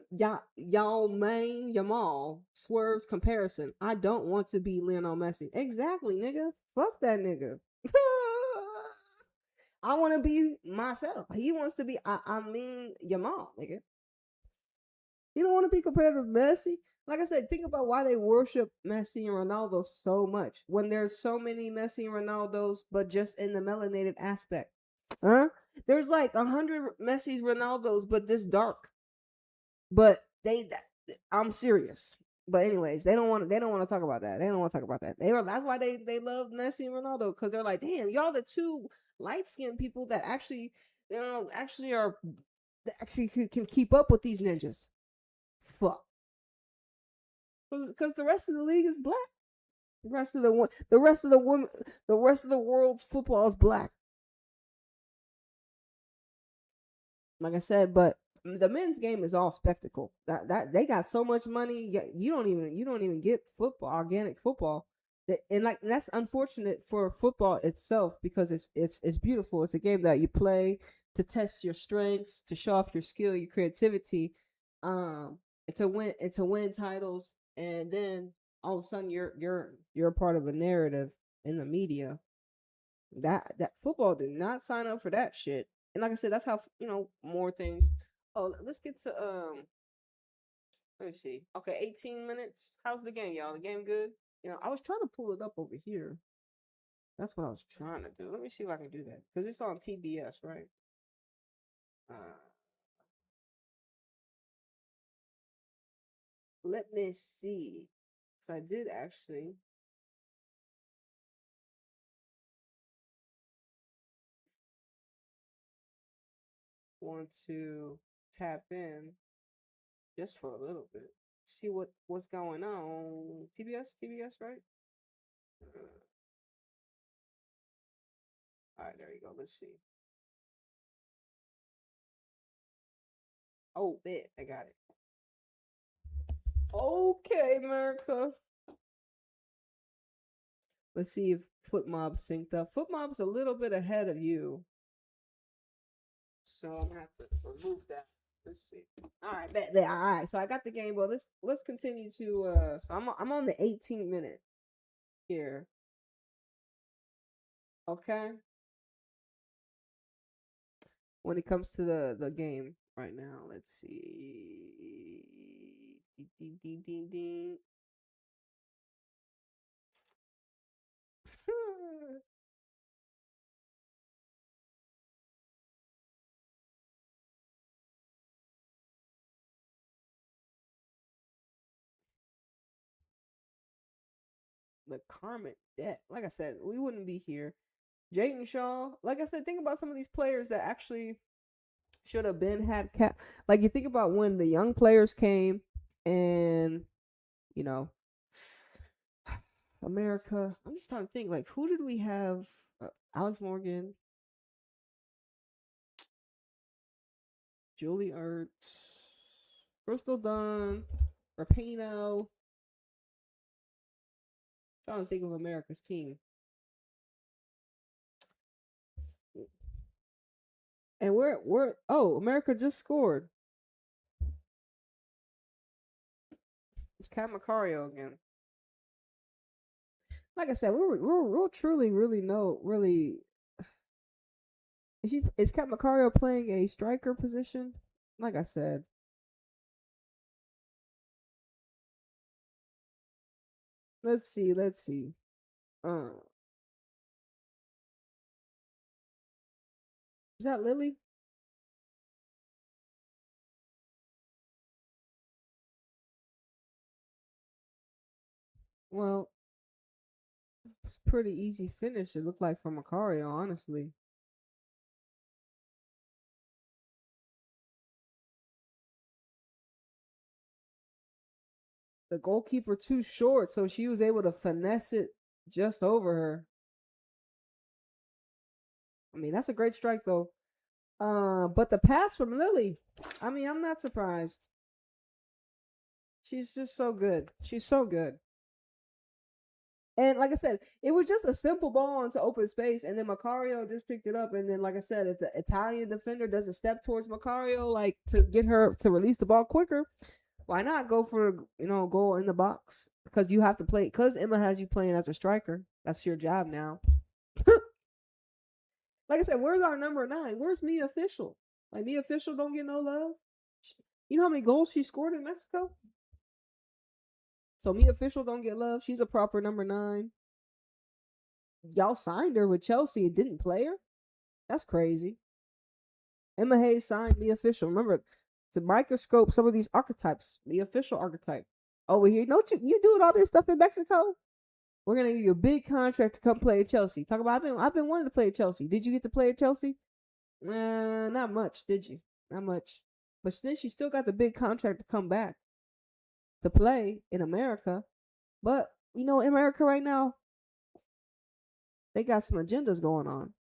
y'all main Yamal Swerve's comparison. I don't want to be Lionel Messi. Exactly, nigga. Fuck that nigga. I want to be myself. He wants to be. I mean Yamal, nigga. You don't want to be compared with Messi. Like I said, think about why they worship Messi and Ronaldo so much when there's so many Messi and Ronaldos, but just in the melanated aspect. Huh? There's like 100 Messi's, Ronaldos, but this dark. But I'm serious. But anyways, they don't want to talk about that. They don't want to talk about that. That's why they love Messi and Ronaldo, because they're like, damn, y'all the two light skinned people that actually actually can keep up with these ninjas. Fuck. Because the rest of the league is black. The rest of the world's football is black. Like I said, but the men's game is all spectacle. That they got so much money. You don't even get football, organic football. And that's unfortunate for football itself, because it's beautiful. It's a game that you play to test your strengths, to show off your skill, your creativity, to win titles, and then all of a sudden you're a part of a narrative in the media. That football did not sign up for that shit. And like I said, that's how more things. Oh, let's get to let me see. Okay, 18 minutes. How's the game, y'all? The game good? I was trying to pull it up over here. That's what I was trying to do. Let me see if I can do that because it's on TBS, right? Let me see. So I did actually want to tap in just for a little bit. See what's going on. TBS, right? All right, there you go. Let's see. Oh, bet I got it. Okay, America. Let's see if Foot Mob's synced up. Foot Mob's a little bit ahead of you, so I'm gonna have to remove that. Let's see. All right, bet. All right, so I got the game. Well, let's continue to. So I'm on the 18 minute here. Okay. When it comes to the game right now, let's see. Ding, ding, ding, ding. The karmic debt. Like I said, we wouldn't be here. Jayden Shaw. Like I said, think about some of these players that actually should have been had cap. Like you think about when the young players came, and you know, America. I'm just trying to think. Like, who did we have? Alex Morgan, Julie Ertz, Crystal Dunn, Rapino. Trying to think of America's team. And we're America just scored. It's Cat Macario again. Like I said, we'll truly really know really. Is Cat Macario playing a striker position? Like I said, let's see. Uh, is that Lily? Well, it's a pretty easy finish. It looked like for Macario, honestly. The goalkeeper too short, so she was able to finesse it just over her. I mean, that's a great strike though. But the pass from Lily, I mean, I'm not surprised. She's just so good. She's so good. And like I said, it was just a simple ball into open space, and then Macario just picked it up. And then, like I said, if the Italian defender doesn't step towards Macario, like to get her to release the ball quicker, why not go for goal in the box? Because you have to play. Because Emma has you playing as a striker. That's your job now. Like I said, where's our number 9? Where's Mia Official? Like Mia Official don't get no love. You know how many goals she scored in Mexico? So Mia Official don't get love. She's a proper number 9. Y'all signed her with Chelsea and didn't play her? That's crazy. Emma Hayes signed Mia Official. Remember to microscope some of these archetypes. The official archetype. Over here. Don't you doing all this stuff in Mexico? We're gonna give you a big contract to come play at Chelsea. Talk about I've been wanting to play at Chelsea. Did you get to play at Chelsea? Not much, did you? Not much. But then she still got the big contract to come back to play in America. But in America right now, they got some agendas going on.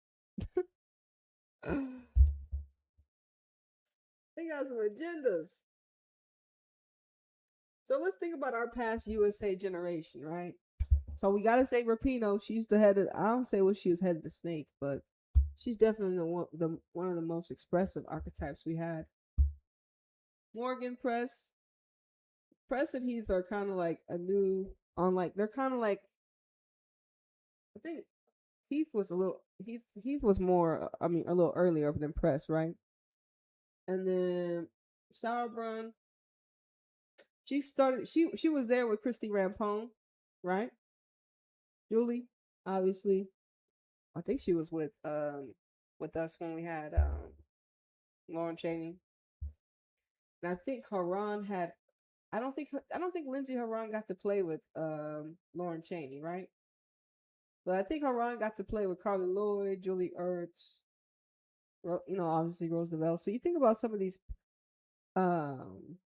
They got some agendas. So let's think about our past USA generation, right? So we gotta say Rapino. She's the head of. I don't say what she was head of the snake, but she's definitely one of the most expressive archetypes we had. Morgan Press and Heath are kind of like a new on like they're kind of like I think Heath was more I mean a little earlier than Press, right? And then Sauerbrunn, she was there with Christy Rampone, right? Julie, obviously, I think she was with us when we had Lauren Cheney, and I think Haran had. I don't think Lindsay Haran got to play with Lauren Cheney, right? But I think Haran got to play with Carly Lloyd, Julie Ertz, obviously Roosevelt. So you think about some of these. Um,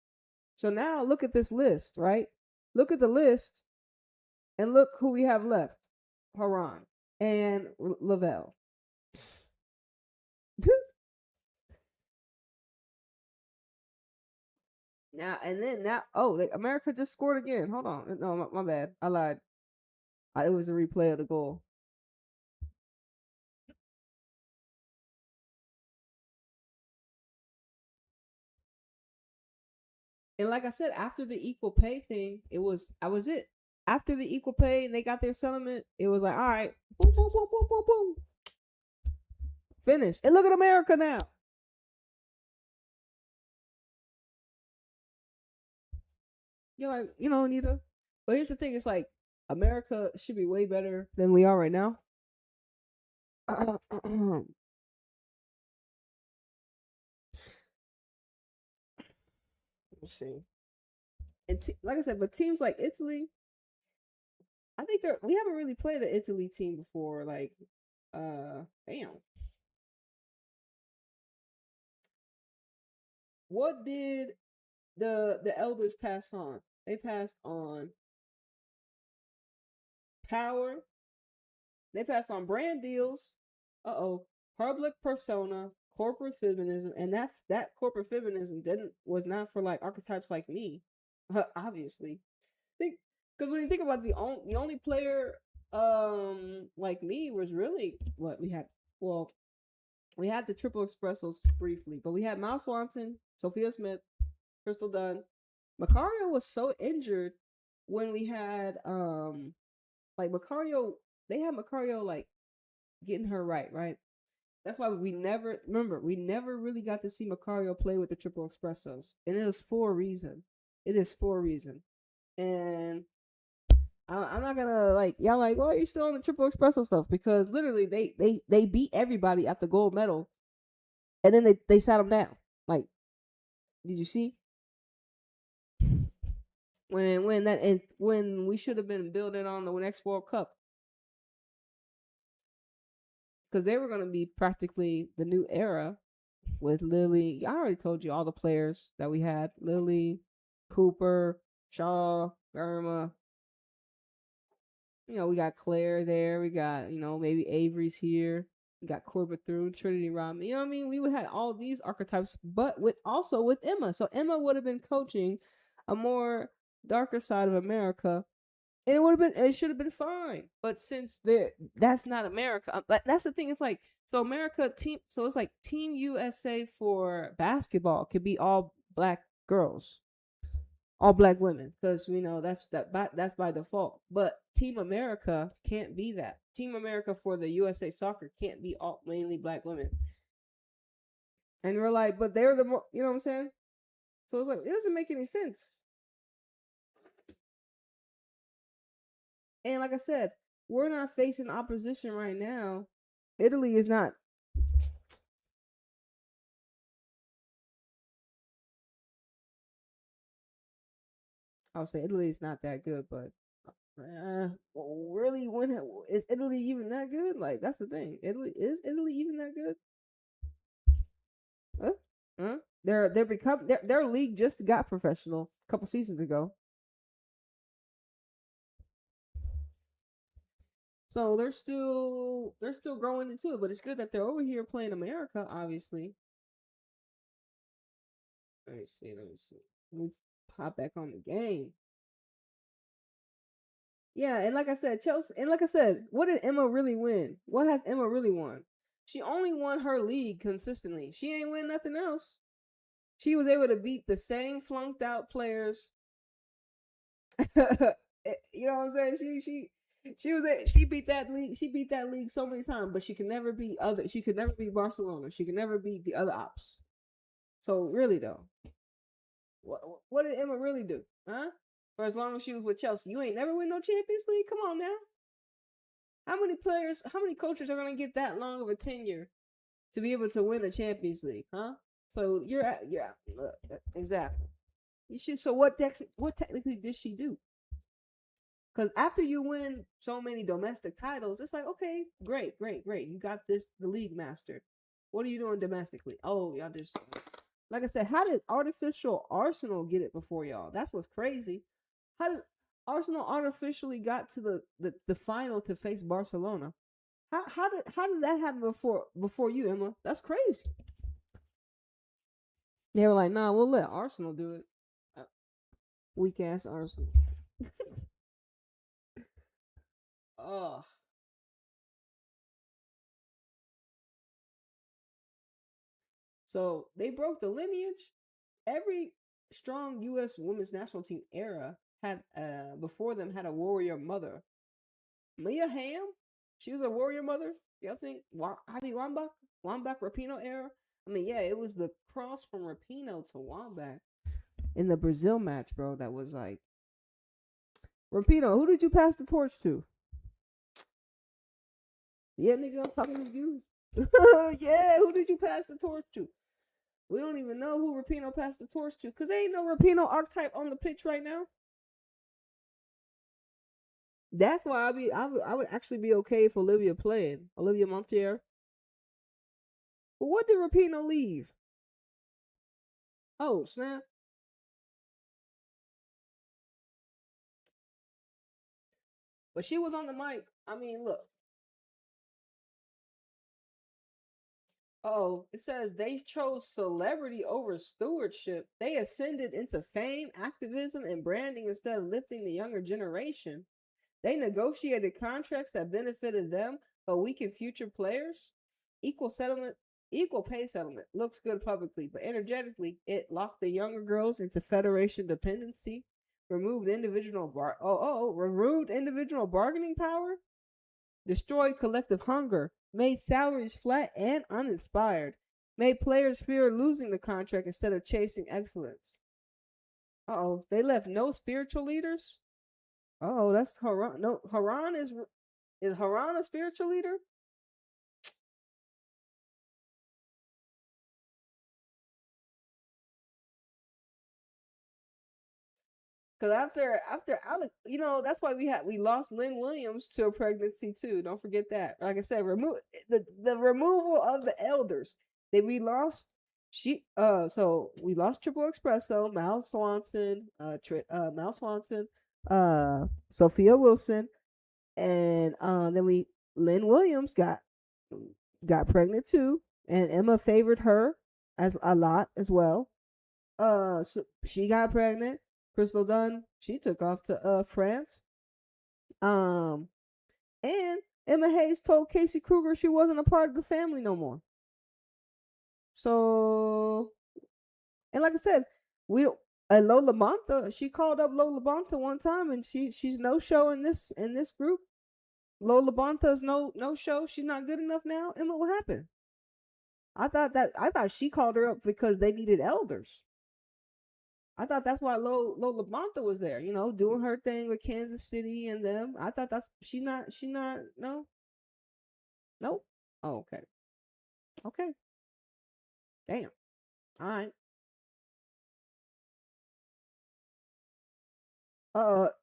so now look at this list, right? Look at the list and look who we have left: Haran and Lavelle. Now and then now, America just scored again. Hold on, no, my bad, I lied. It was a replay of the goal. And like I said, after the equal pay thing, I was it. After the equal pay and they got their settlement, it was like, all right, boom, boom, boom, boom, boom, boom, finished. And look at America now. You're like, Anita. But here's the thing: it's like America should be way better than we are right now. Let's see. And like I said, but teams like Italy, I think we haven't really played an Italy team before. Like, damn. What did the elders pass on? They passed on power. They passed on brand deals. Public persona, corporate feminism, and that corporate feminism was not for like archetypes like me, obviously. Think because when you think about the only player like me was really what we had. Well, we had the Triple Espressos briefly, but we had Mouse Swanson, Sophia Smith, Crystal Dunn. Macario was so injured when we had like Macario. They had Macario like getting her right. That's why we never really got to see Macario play with the Triple Espressos, and it was for a reason. It is for a reason, and I'm not gonna like y'all like, why are you still on the Triple Espresso stuff? Because literally they beat everybody at the gold medal, and then they sat them down. Like, did you see when we should have been building on the next World Cup? Because they were gonna be practically the new era with Lily. I already told you all the players that we had: Lily, Cooper, Shaw, Garma. We got Claire there. We got, maybe Avery's here. We got Corbett through, Trinity Rodman. You know what I mean? We would have all these archetypes, but with Emma. So Emma would have been coaching a more darker side of America. And it should have been fine. But since that's not America, that's the thing. It's like, so America team, so it's like Team USA for basketball could be all black girls, all black women, because we know that's by default. But Team America can't be that. Team America for the USA soccer can't be all mainly black women. And we're like, but they're the more, you know what I'm saying? So it's like, it doesn't make any sense. And like I said, we're not facing opposition right now. Italy is not. I'll say Italy is not that good, but really, when is Italy even that good? Like, that's the thing. Italy even that good? Huh? Huh? Their league just got professional a couple seasons ago. So they're still growing into it, but it's good that they're over here playing America, obviously. Let me see. Let me pop back on the game. Yeah, and like I said, Chelsea, and like I said, what did Emma really win? What has Emma really won? She only won her league consistently. She ain't win nothing else. She was able to beat the same flunked out players. You know what I'm saying? She beat that league. She beat that league so many times, but she could never beat other. She could never beat Barcelona. She could never beat the other ops. So really though, what did Emma really do? Huh? For as long as she was with Chelsea, you ain't never win no Champions League. Come on now. How many players, how many coaches are going to get that long of a tenure to be able to win a Champions League, huh? So exactly. You should. So what technically did she do? Because after you win so many domestic titles, it's like, okay, great, great, great. You got the league mastered. What are you doing domestically? Oh, y'all just, like I said, how did artificial Arsenal get it before y'all? That's what's crazy. How did Arsenal artificially got to the final to face Barcelona? How did that happen before you, Emma? That's crazy. They were like, nah, we'll let Arsenal do it. Weak ass Arsenal. Oh, so they broke the lineage. Every strong U.S. women's national team era had before them had a warrior mother. Mia Hamm, she was a warrior mother. Y'all think Ivy Wambach Rapinoe era? I mean, yeah, it was the cross from Rapinoe to Wambach in the Brazil match, bro. That was like Rapinoe. Who did you pass the torch to? Yeah, nigga, I'm talking to you. Yeah, who did you pass the torch to? We don't even know who Rapinoe passed the torch to, cause there ain't no Rapinoe archetype on the pitch right now. That's why I would actually be okay if Olivia played. Olivia Montier. But what did Rapinoe leave? Oh, snap. But she was on the mic. I mean, look. Oh, it says they chose celebrity over stewardship. They ascended into fame, activism, and branding instead of lifting the younger generation. They negotiated contracts that benefited them but weakened future players. Equal settlement, equal pay settlement looks good publicly, but energetically, it locked the younger girls into federation dependency, removed individual bargaining power, destroyed collective hunger, made salaries flat and uninspired, made players fear losing the contract instead of chasing excellence. They left no spiritual leaders. That's Haran. No, Haran is Haran a spiritual leader? Because after Alex, that's why we lost Lynn Williams to a pregnancy too. Don't forget that. Like I said, remove the removal of the elders. We lost so we lost Triple Espresso, Mal Swanson, Sophia Wilson, and then Lynn Williams got pregnant too, and Emma favored her as a lot as well. So she got pregnant. Crystal Dunn, she took off to France. And Emma Hayes told Casey Kruger she wasn't a part of the family no more. So, and like I said, Lola Bonta, she called up Lola Bonta one time, and she's no show in this group. Lola Bonta's no show. She's not good enough now. Emma, what happened? I thought she called her up because they needed elders. I thought that's why Lola Bonta was there, doing her thing with Kansas City and them. I thought she's not no. Nope. Oh, okay. Okay. Damn. All right.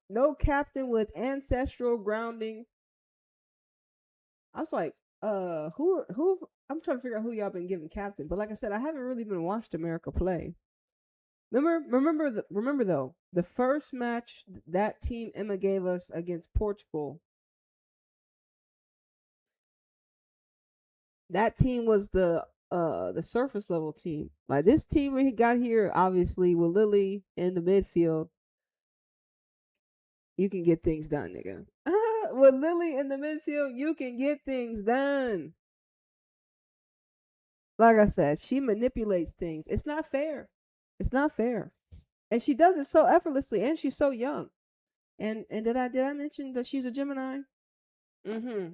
No captain with ancestral grounding. I was like, who I'm trying to figure out who y'all been giving captain, but like I said, I haven't really been watched America play. Remember though, the first match that team Emma gave us against Portugal, that team was the surface level team. Like this team we got here, obviously with Lily in the midfield, you can get things done, nigga. With Lily in the midfield, you can get things done. Like I said, she manipulates things. It's not fair. It's not fair. And she does it so effortlessly, and she's so young. And did I mention that she's a Gemini? Mm-hmm.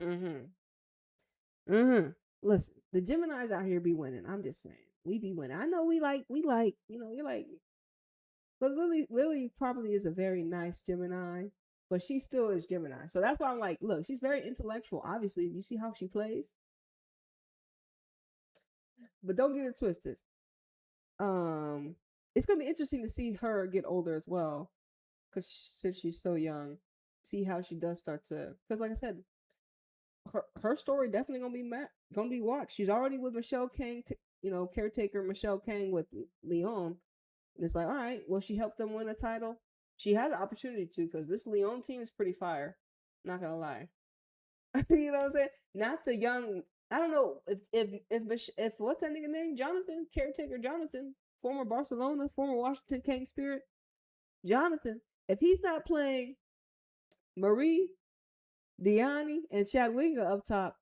Mm-hmm. Mm-hmm. Listen, the Geminis out here be winning. I'm just saying. We be winning. I know we like, you're like, but Lily probably is a very nice Gemini. but she still is Gemini. So that's why I'm like, look, she's very intellectual. Obviously, you see how she plays, but don't get it twisted. It's gonna be interesting to see her get older as well, because since she's so young, see how she does start to. Because like I said, her story definitely gonna be watched. She's already with Michelle Kang, caretaker Michelle Kang with Leon. And it's like, all right, will she help them win a title? She has an opportunity to, because this Leon team is pretty fire. Not gonna lie. You know what I'm saying? Not the young. I don't know if what's that nigga name? Jonathan, caretaker Jonathan, former Barcelona, former Washington King Spirit, Jonathan. If he's not playing Marie, Diani, and Chadwiga up top,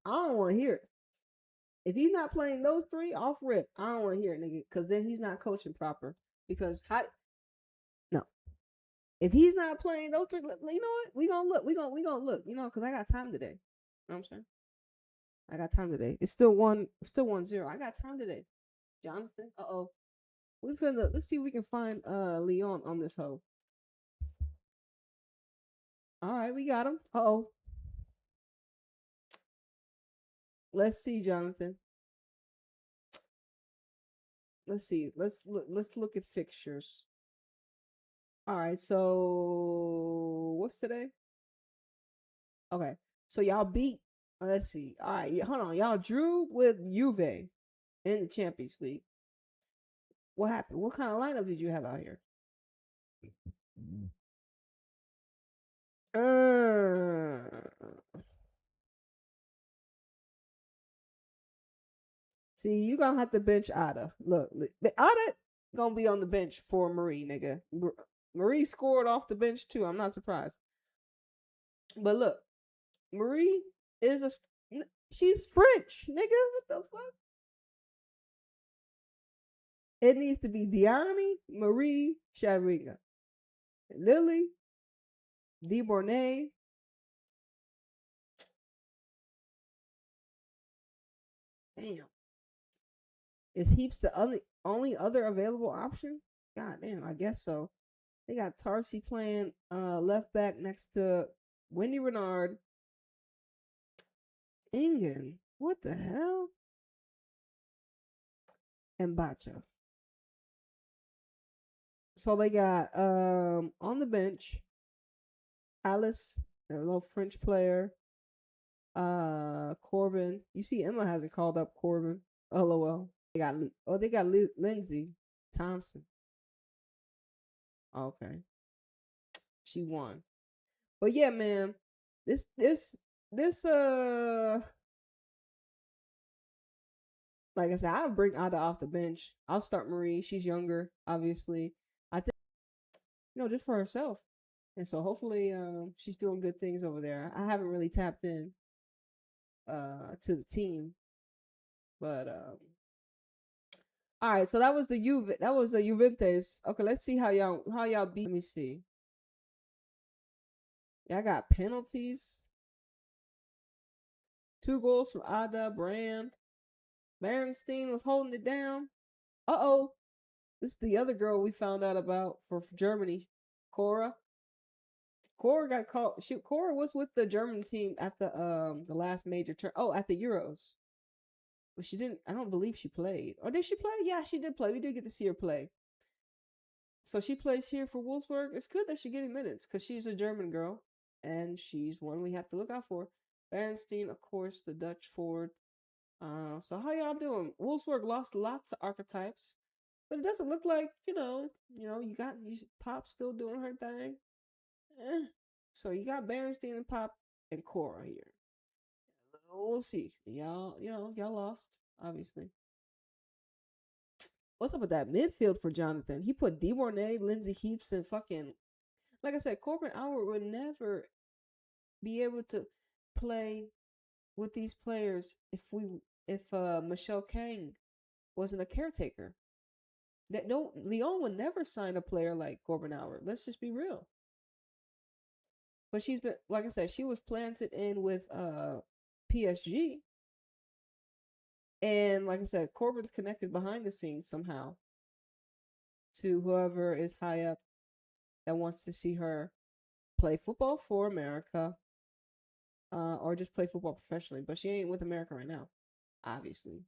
I don't want to hear it. If he's not playing those three off rip, I don't want to hear it, nigga, because then he's not coaching proper. Because no, if he's not playing those three, you know what? We gonna look. We gonna look. Because I got time today. You know what I'm saying? I got time today. It's still 1-0. I got time today. Jonathan. Let's see if we can find Leon on this hoe. Alright, we got him. Let's see, Jonathan. Let's see. Let's look at fixtures. Alright, so what's today? Okay. So y'all beat, let's see. Alright, hold on. Y'all drew with Juve in the Champions League. What happened? What kind of lineup did you have out here? See, you gonna have to bench Ada. Look, Ada gonna be on the bench for Marie, nigga. Marie scored off the bench too. I'm not surprised. But look, Marie is she's French, nigga. What the fuck? It needs to be Diani, Marie, Chadwiga, Lily, DeBornay. Damn. Is Heaps the only other available option? God damn, I guess so. They got Tarsi playing left back next to Wendy Renard. Ingen. What the hell? And Bacha. So they got on the bench Alice, a little French player. Corbin. You see Emma hasn't called up Corbin. LOL. They got Lindsay Thompson. Okay. She won. But yeah, man. This like I said, I'll bring Ada off the bench. I'll start Marie. She's younger, obviously. I think just for herself. And so hopefully she's doing good things over there. I haven't really tapped in to the team. But all right, so that was the Juventus. Okay, let's see how y'all beat. Let me see. Y'all got penalties. 2 goals from Ada Brand. Berenstein was holding it down. This is the other girl we found out about for Germany, Cora. Cora got caught. Cora was with the German team at the last major turn. Oh, at the Euros. But she didn't. I don't believe she played. Or did she play? Yeah, she did play. We did get to see her play. So she plays here for Wolfsburg. It's good that she's getting minutes because she's a German girl, and she's one we have to look out for. Berenstein, of course, the Dutch forward. So how y'all doing? Wolfsburg lost lots of archetypes, but it doesn't look like you got Pop still doing her thing. So you got Berenstein and Pop and Cora here. We'll see. Y'all lost, obviously. What's up with that midfield for Jonathan? He put DeBornay, Lindsay Heaps, and fucking, like I said, Corbin Howard would never be able to play with these players if Michelle Kang wasn't a caretaker. Leon would never sign a player like Corbin Howard. Let's just be real. But she's been, like I said, she was planted in with PSG. And like I said, Corbin's connected behind the scenes somehow to whoever is high up that wants to see her play football for America, or just play football professionally. But she ain't with America right now, obviously.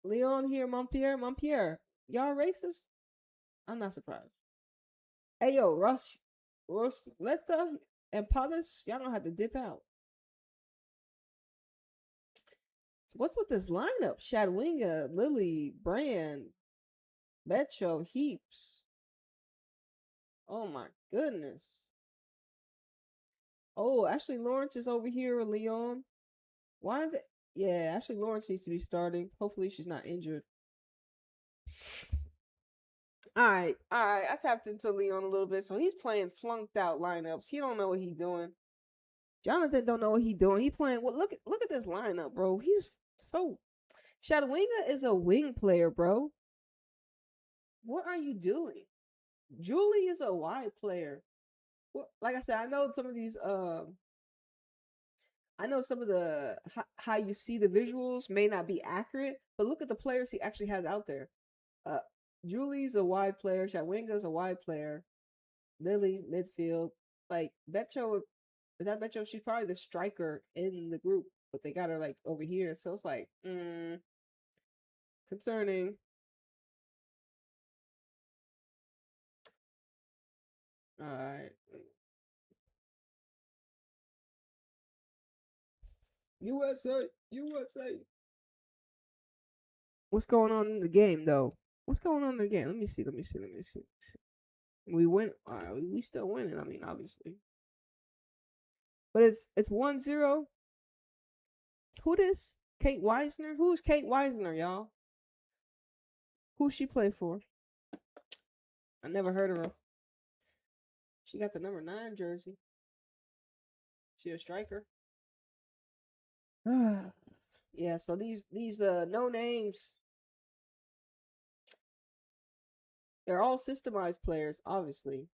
Leon here, Montpierre. Y'all racist? I'm not surprised. Hey yo, Rosletta, and Palis, y'all don't have to dip out. So what's with this lineup? Shadwinga, Lily, Brand, Betcho, Heaps. Oh my goodness. Oh, Ashley Lawrence is over here with Leon. Why the Yeah, Ashley Lawrence needs to be starting. Hopefully she's not injured. Alright. I tapped into Leon a little bit, so he's playing flunked out lineups. He don't know what he's doing. Jonathan don't know what he's doing. He playing look at this lineup, bro. He's so Shadowinga is a wing player, bro. What are you doing? Julie is a wide player. Well, like I said, I know some of these I know some of the how you see the visuals may not be accurate, but look at the players he actually has out there. Julie's a wide player. Shadwinga's a wide player. Lily midfield. Like Betcho, is that Betcho? She's probably the striker in the group, but they got her like over here, so it's like concerning. All right. USA. What's going on in the game though? What's going on in the game? Let me see. We win. All right, we still winning. I mean, obviously, but it's 1-0. Who this? Kate Weisner? Who's Kate Weisner, y'all? Who she play for? I never heard of her. She got the number 9 jersey. She a striker. Yeah, so these no names, they're all systemized players, obviously.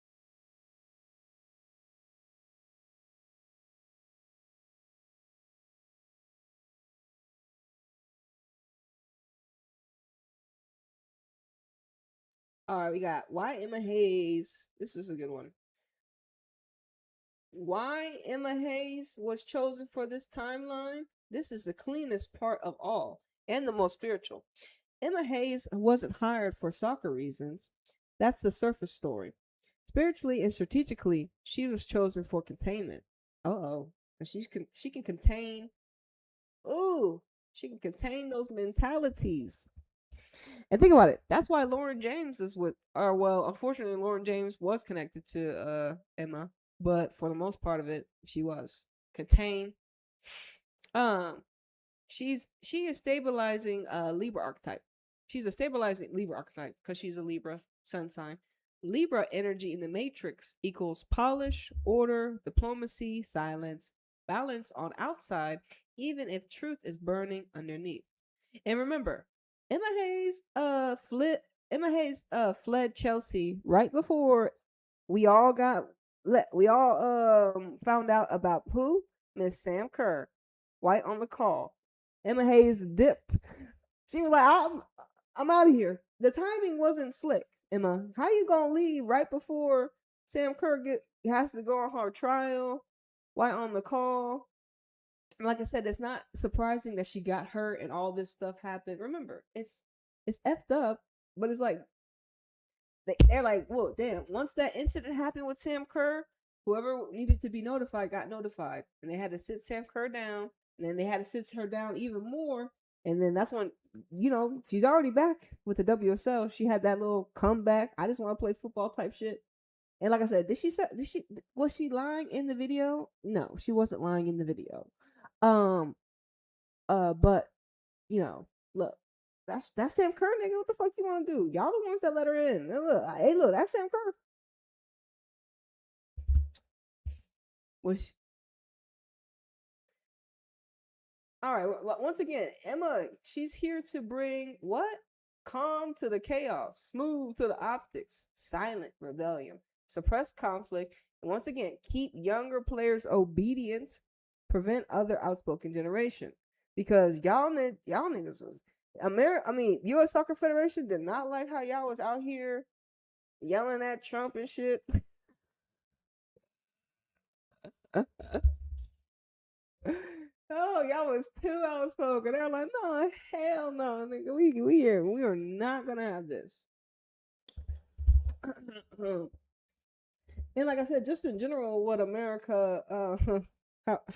All right, we got why Emma Hayes. This is a good one. Why Emma Hayes was chosen for this timeline? This is the cleanest part of all and the most spiritual. Emma Hayes wasn't hired for soccer reasons. That's the surface story. Spiritually and strategically, she was chosen for containment. Uh-oh. And she can contain. Ooh, she can contain those mentalities. And think about it. That's why Lauren James is with, or well, unfortunately, Lauren James was connected to Emma, but for the most part of it, she was contained. She is stabilizing Libra archetype. She's a stabilizing Libra archetype because she's a Libra sun sign. Libra energy in the matrix equals polish, order, diplomacy, silence, balance on outside, even if truth is burning underneath. And remember, Emma Hayes fled Chelsea right before we all found out about who? Miss Sam Kerr. White on the call. Emma Hayes dipped. She was like, I'm out of here. The timing wasn't slick, Emma. How you gonna leave right before Sam Kerr has to go on her trial? White on the call. Like I said, it's not surprising that she got hurt and all this stuff happened. Remember, it's effed up, but it's like they're like, whoa, damn. Once that incident happened with Sam Kerr, whoever needed to be notified got notified, and they had to sit Sam Kerr down, and then they had to sit her down even more. And then that's when, she's already back with the WSL. She had that little comeback. I just want to play football type shit. And like I said, was she lying in the video? No, she wasn't lying in the video. But look, that's Sam Kerr, nigga. What the fuck you want to do? Y'all the ones that let her in. Look, that's Sam Kerr. All right. Well, once again, Emma, she's here to bring what? Calm to the chaos, smooth to the optics, silent rebellion, suppress conflict, and once again, keep younger players obedient, prevent other outspoken generation. Because y'all niggas was U.S. Soccer Federation did not like how y'all was out here yelling at Trump and shit. Oh, y'all was too outspoken. They're like, no, hell no, nigga. We are not gonna have this. And like I said, just in general, what America,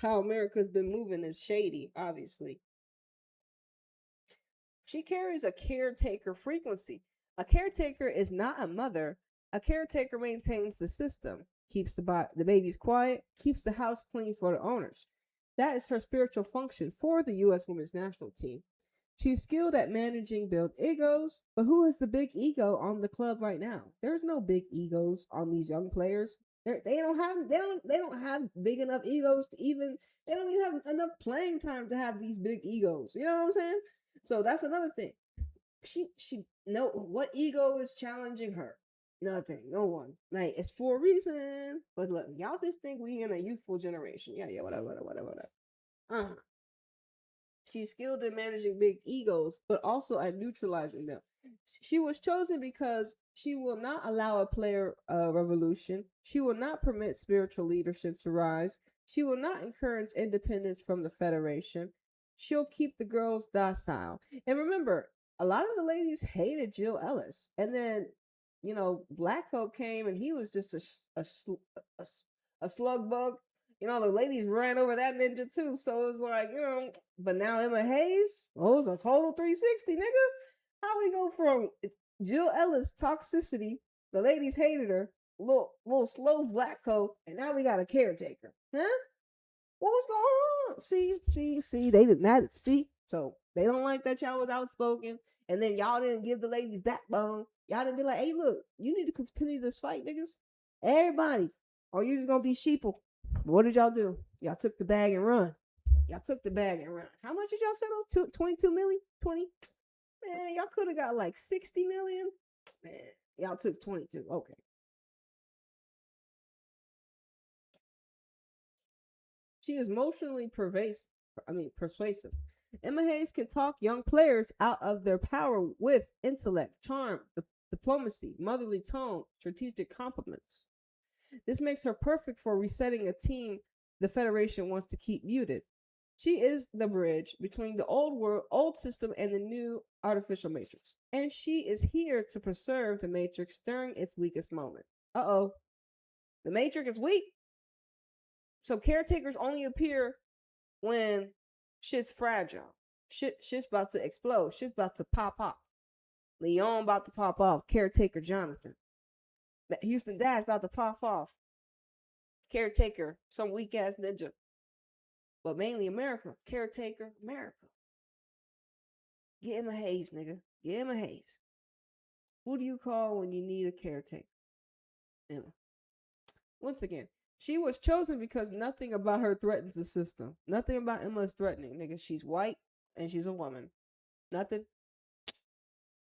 how America's been moving is shady. Obviously, she carries a caretaker frequency. A caretaker is not a mother. A caretaker maintains the system, keeps the babies quiet, keeps the house clean for the owners. That is her spiritual function for the U.S. Women's National Team. She's skilled at managing built egos, but who has the big ego on the club right now? There's no big egos on these young players. They don't have big enough egos to even they don't even have enough playing time to have these big egos. You know what I'm saying? So that's another thing. She no what ego is challenging her? Nothing, no one. Like it's for a reason. But look, y'all just think we in a youthful generation. Yeah, whatever. Uh-huh. She's skilled in managing big egos, but also at neutralizing them. She was chosen because she will not allow a player revolution. She will not permit spiritual leadership to rise. She will not encourage independence from the Federation. She'll keep the girls docile. And remember, a lot of the ladies hated Jill Ellis. And then, Blackcoat came and he was just a slug bug. The ladies ran over that ninja too. So it's like, but now Emma Hayes, it's a total 360, nigga. How we go from Jill Ellis toxicity, the ladies hated her, little slow black coat, and now we got a caretaker. Huh? What was going on? See, they did not see. So they don't like that y'all was outspoken, and then y'all didn't give the ladies backbone. Y'all didn't be like, hey, look, you need to continue this fight, niggas. Everybody, or you just gonna be sheeple. What did y'all do? Y'all took the bag and run. How much did y'all settle? 22 million? 20? Man, y'all could have got like 60 million. Man, y'all took 22. Okay. She is emotionally persuasive. Emma Hayes can talk young players out of their power with intellect, charm, diplomacy, motherly tone, strategic compliments. This makes her perfect for resetting a team the Federation wants to keep muted. She is the bridge between the old system and the new artificial matrix. And she is here to preserve the matrix during its weakest moment. Uh-oh. The matrix is weak. So caretakers only appear when shit's fragile. Shit's about to explode. Shit's about to pop off. Leon about to pop off. Caretaker Jonathan. Houston Dash about to pop off. Caretaker, some weak ass ninja. But mainly America. Caretaker, America. Get him a Hayes, nigga. Get him a Hayes. Who do you call when you need a caretaker? Emma. Once again, she was chosen because nothing about her threatens the system. Nothing about Emma is threatening, nigga. She's white and she's a woman. Nothing.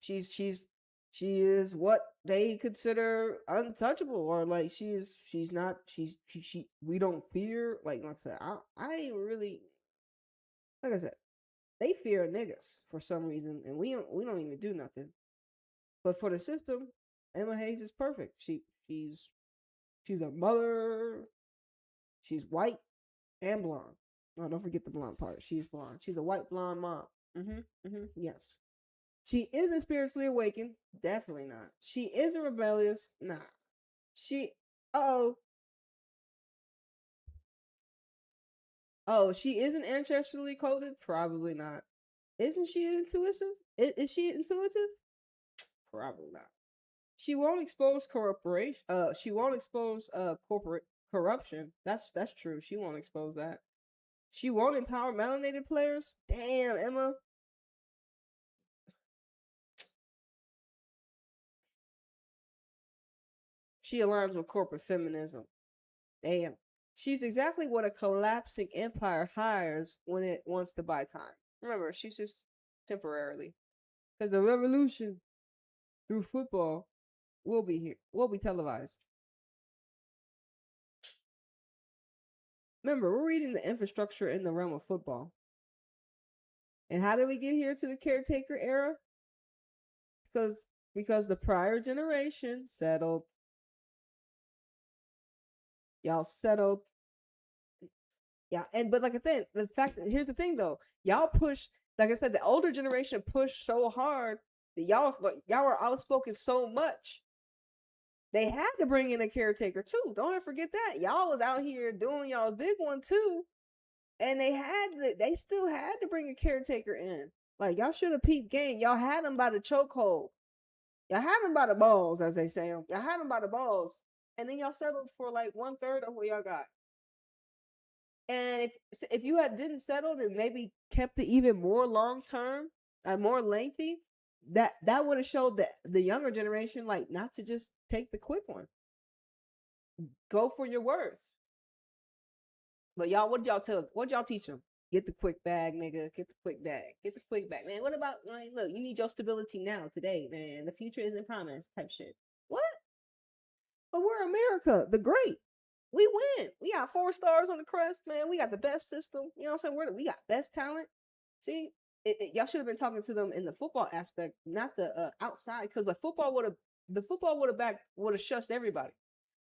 She is what they consider untouchable, or like she's not we don't fear, like I said, I ain't really, like I said, they fear niggas for some reason, and we don't even do nothing. But for the system, Emma Hayes is perfect. She's a mother. She's white and blonde. No, don't forget the blonde part. She's blonde. She's a white blonde mom. Yes. She isn't spiritually awakened. Definitely not. She isn't rebellious. Nah. She. Oh, she isn't ancestrally coded. Probably not. Isn't she intuitive? Is she intuitive? Probably not. She won't expose corporation. She won't expose corporate corruption. That's true. She won't expose that. She won't empower melanated players. Damn, Emma. She aligns with corporate feminism. Damn. She's exactly what a collapsing empire hires when it wants to buy time. Remember, she's just temporarily. Because the revolution through football will be here, will be televised. Remember, we're reading the infrastructure in the realm of football. And how did we get here to the caretaker era? Because the prior generation settled. Y'all settled Yeah, and but like I said, the fact here's the thing though, y'all push, like I said, the older generation pushed so hard that y'all were outspoken so much. They had to bring in a caretaker too. Don't ever forget that. Y'all was out here doing y'all big one too, and they still had to bring a caretaker in. Like y'all should have peeped game. Y'all had them by the chokehold. Y'all had them by the balls, as they say. Y'all had them by the balls, and then y'all settled for like 1/3 of what y'all got. And if you had didn't settle and maybe kept it even more long term and more lengthy, that would have showed the younger generation like not to just take the quick one. Go for your worth. But y'all, what y'all teach them? Get the quick bag, nigga. Get the quick bag. Get the quick bag, man. What about like, look? You need your stability now, today, man. The future isn't promised. Type shit. What? But we're America, the great. We win. We got 4 stars on the crest, man. We got the best system. You know what I'm saying? We got best talent. See, y'all should have been talking to them in the football aspect, not the outside, because the football would have shushed everybody.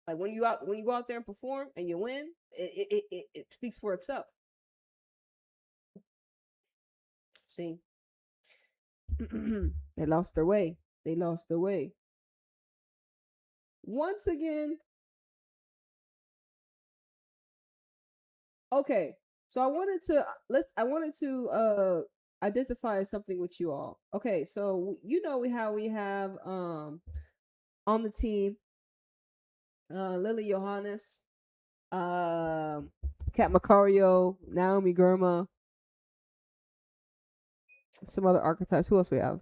Like when you go out there and perform and you win, it speaks for itself. See, they lost their way. They lost their way. Once again, okay. So I wanted to identify something with you all. Okay, so you know how we have on the team Lily Johannes, Kat Macario, Naomi Gurma, some other archetypes. Who else we have?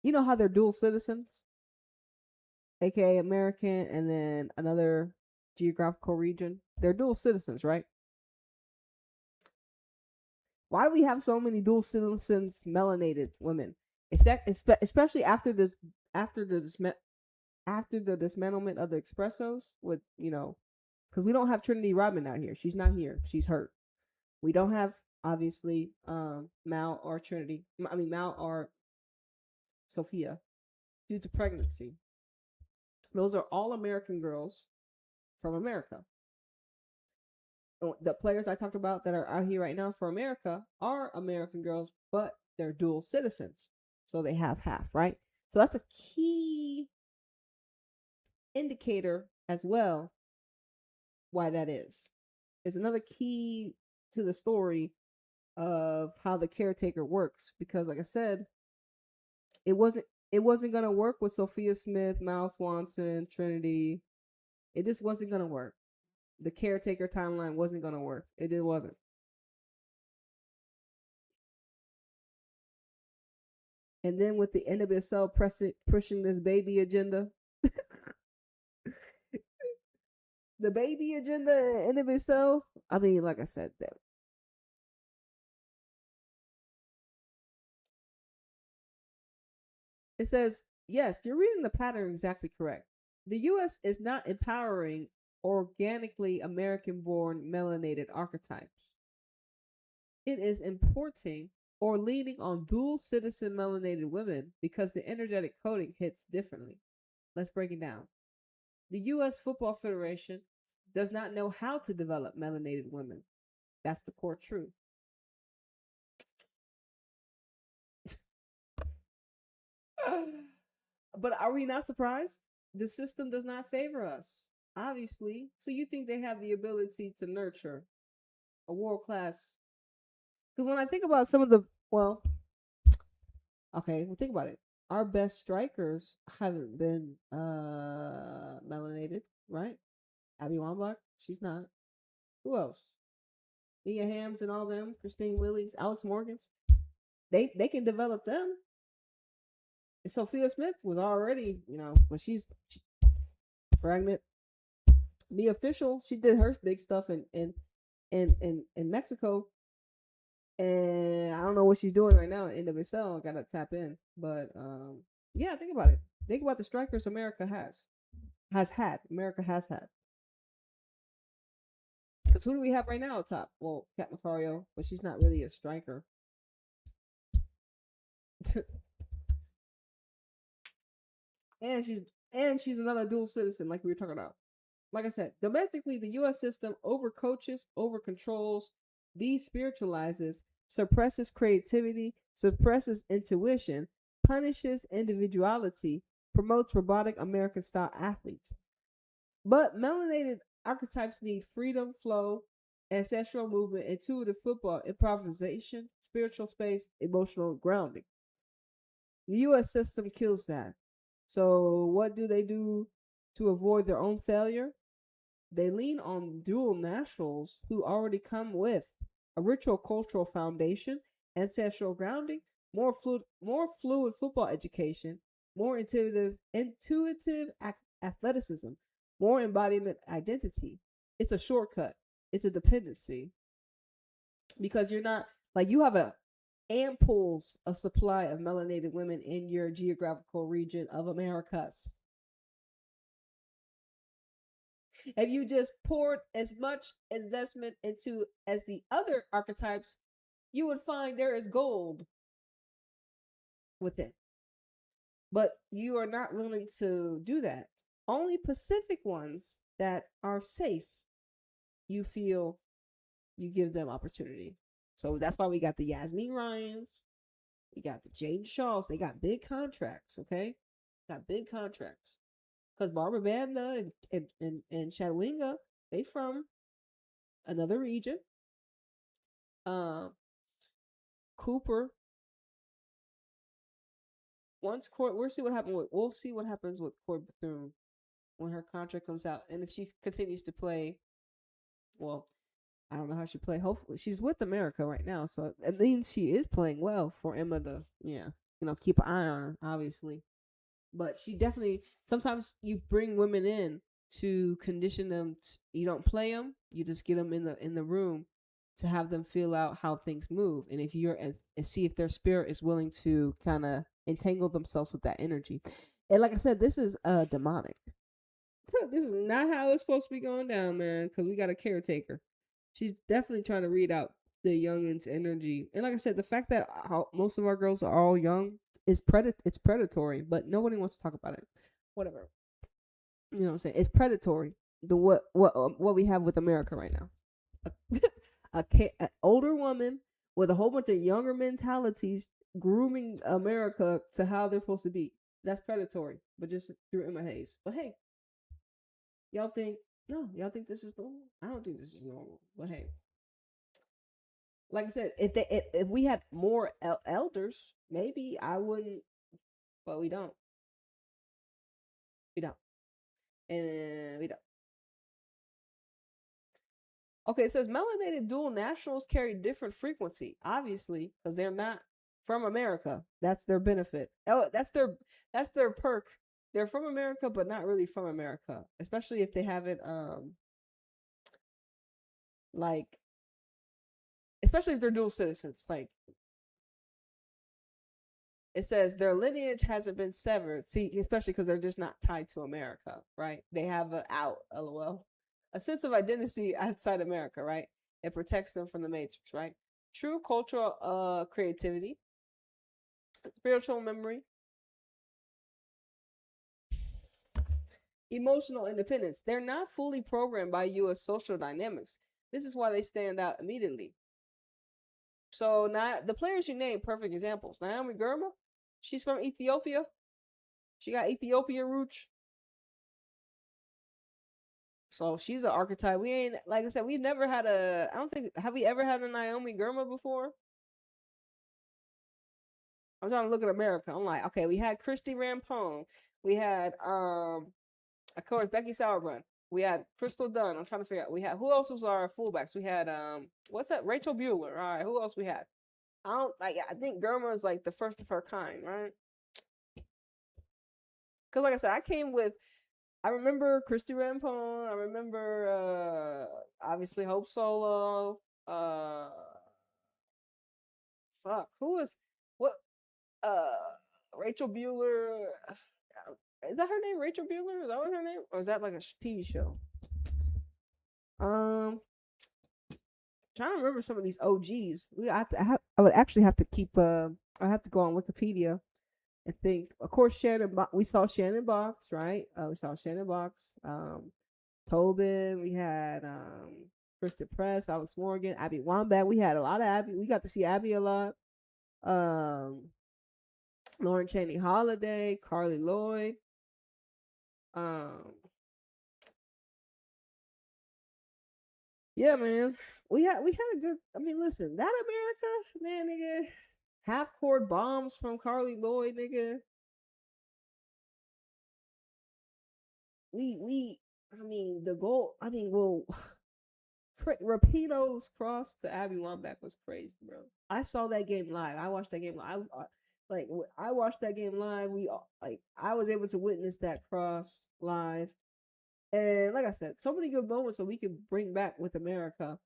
You know how they're dual citizens, aka American, and then another geographical region. They're dual citizens, right? Why do we have so many dual citizens melanated women? Especially after this, after the dismantlement of the Espressos, with because we don't have Trinity Rodman out here. She's not here. She's hurt. We don't have obviously Mal or Trinity. I mean Mal or Sophia due to pregnancy. Those are all American girls from America. The players I talked about that are out here right now for America are American girls, but they're dual citizens. So they have half, right? So that's a key indicator as well why that is. It's another key to the story of how the caretaker works, because like I said, it wasn't gonna work with Sophia Smith, Mal Swanson, Trinity. It just wasn't gonna work. The caretaker timeline wasn't gonna work. It wasn't. And then with the NWSL pushing this baby agenda, the baby agenda in of itself. I mean, like I said, that it says yes. You're reading the pattern exactly correct. The U.S. is not empowering organically American-born melanated archetypes. It is importing or leaning on dual citizen melanated women because the energetic coding hits differently. Let's break it down. The U.S. Football Federation does not know how to develop melanated women. That's the core truth. But are we not surprised? The system does not favor us, obviously. So you think they have the ability to nurture a world class? Because when I think about some of the, well, okay, well, think about it. Our best strikers haven't been melanated, right? Abby Wambach, she's not. Who else? Mia Hams and all them, Christine Lillies, Alex Morgans. They can develop them. And Sophia Smith was already, when she's pregnant. The official, she did her big stuff in Mexico, and I don't know what she's doing right now in NWSL. Gotta tap in, but yeah, think about it. Think about the strikers America has had. America has had. Because who do we have right now up top? Well, Kat Macario, but she's not really a striker. and she's another dual citizen, like we were talking about. like I said, domestically, the U.S. system overcoaches, overcontrols, despiritualizes, suppresses creativity, suppresses intuition, punishes individuality, promotes robotic American style athletes. But melanated archetypes need freedom, flow, ancestral movement, intuitive football, improvisation, spiritual space, emotional grounding. The U.S. system kills that. So, what do they do to avoid their own failure? They lean on dual nationals who already come with a ritual cultural foundation, ancestral grounding, more fluid football education, more intuitive athleticism, more embodiment identity. It's a shortcut. It's a dependency because you're not like you have a amples a supply of melanated women in your geographical region of Americas. If you just poured as much investment into as the other archetypes, you would find there is gold within. But you are not willing to do that. Only Pacific ones that are safe, you feel you give them opportunity. So that's why we got the Yasmin Ryans, we got the Jaden Shaws. They got big contracts, okay? Got big contracts. Because Barbara Banda and Chadwinga, they from another region. Cooper. Once Court, we'll see what happens with Court Bethune when her contract comes out, and if she continues to play. Well, I don't know how she play. Hopefully, she's with America right now, so it means she is playing well for Emma to, keep an eye on her, obviously. But she definitely. Sometimes you bring women in to condition them. You don't play them. You just get them in the room to have them feel out how things move, and if you're and see if their spirit is willing to kind of entangle themselves with that energy. And like I said, this is demonic. So this is not how it's supposed to be going down, man. Because we got a caretaker. She's definitely trying to read out the youngin's energy, and like I said, the fact that most of our girls are all young is it's predatory, but nobody wants to talk about it. Whatever, you know what I'm saying? It's predatory. The what we have with America right now. An older woman with a whole bunch of younger mentalities grooming America to how they're supposed to be. That's predatory, but just through Emma Hayes. But hey, y'all think this is normal? I don't think this is normal. But hey, like I said, if we had more elders, maybe I wouldn't. But we don't. We don't. And we don't. Okay, it says melanated dual nationals carry different frequency, obviously, because they're not from America. That's their benefit. Oh, that's their perk. They're from America, but not really from America. Especially if they haven't like especially if they're dual citizens. Like it says their lineage hasn't been severed. See, especially because they're just not tied to America, right? They have a sense of identity outside America, right? It protects them from the matrix, right? True cultural creativity, spiritual memory, emotional independence. They're not fully programmed by U.S. social dynamics. This is why they stand out immediately. So now the players you named, perfect examples. Naomi Girma, she's from Ethiopia. She got Ethiopia roots. So she's an archetype. We ain't, like I said, we never had I don't think, have we ever had a Naomi Girma before? I'm trying to look at America. I'm like, okay, we had Christy Rampone. We had, of course, Becky Sauerbrunn. We had Crystal Dunn. I'm trying to figure out. We had, who else was our fullbacks? We had, what's that? Rachel Bueller. All right, who else we had? I think Girma is like the first of her kind, right? Because like I said, I remember Christy Rampone. I remember obviously Hope Solo. Who was what? Rachel Bueller. Is that her name? Rachel Bueller? Is that what her name? Or is that like a TV show? Trying to remember some of these OGs. I would actually have to keep. I have to go on Wikipedia and think. Of course, we saw Shannon Box, right? We saw Shannon Box. Tobin. We had Krista Press, Alex Morgan, Abby Wambach. We had a lot of Abby. We got to see Abby a lot. Lauren Cheney Holiday, Carly Lloyd. Um, yeah, man. We had a good. I mean, listen, that America, man, nigga. Half court bombs from Carly Lloyd, nigga. We. I mean, the goal. I mean, well, Rapido's cross to Abby Wambach was crazy, bro. I saw that game live. I watched that game live. I watched that game live. I was able to witness that cross live, and like I said, so many good moments that we could bring back with America.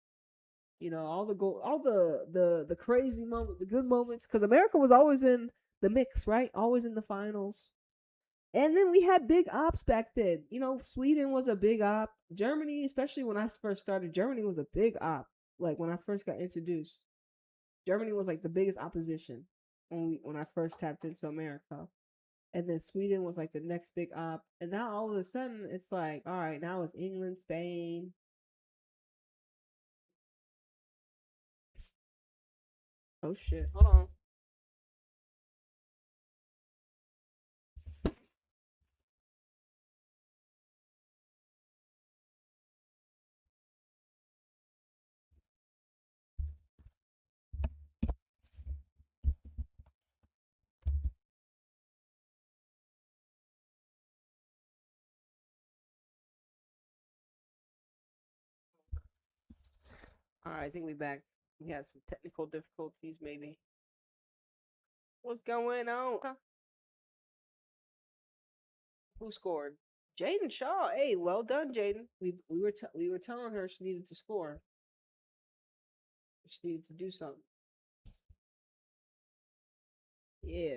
You know, all the crazy moments, the good moments, because America was always in the mix, right? Always in the finals. And then we had big ops back then. You know, Sweden was a big op. Germany, especially when I first started, Germany was a big op. Like when I first got introduced, Germany was like the biggest opposition when I first tapped into America. And then Sweden was like the next big op. And now all of a sudden it's like, all right, now it's England, Spain. Oh shit. Hold on. All right, I think we back. We had some technical difficulties, maybe. What's going on? Who scored? Jaden Shaw. Hey, well done, Jaden. We were telling her she needed to score. She needed to do something. Yeah,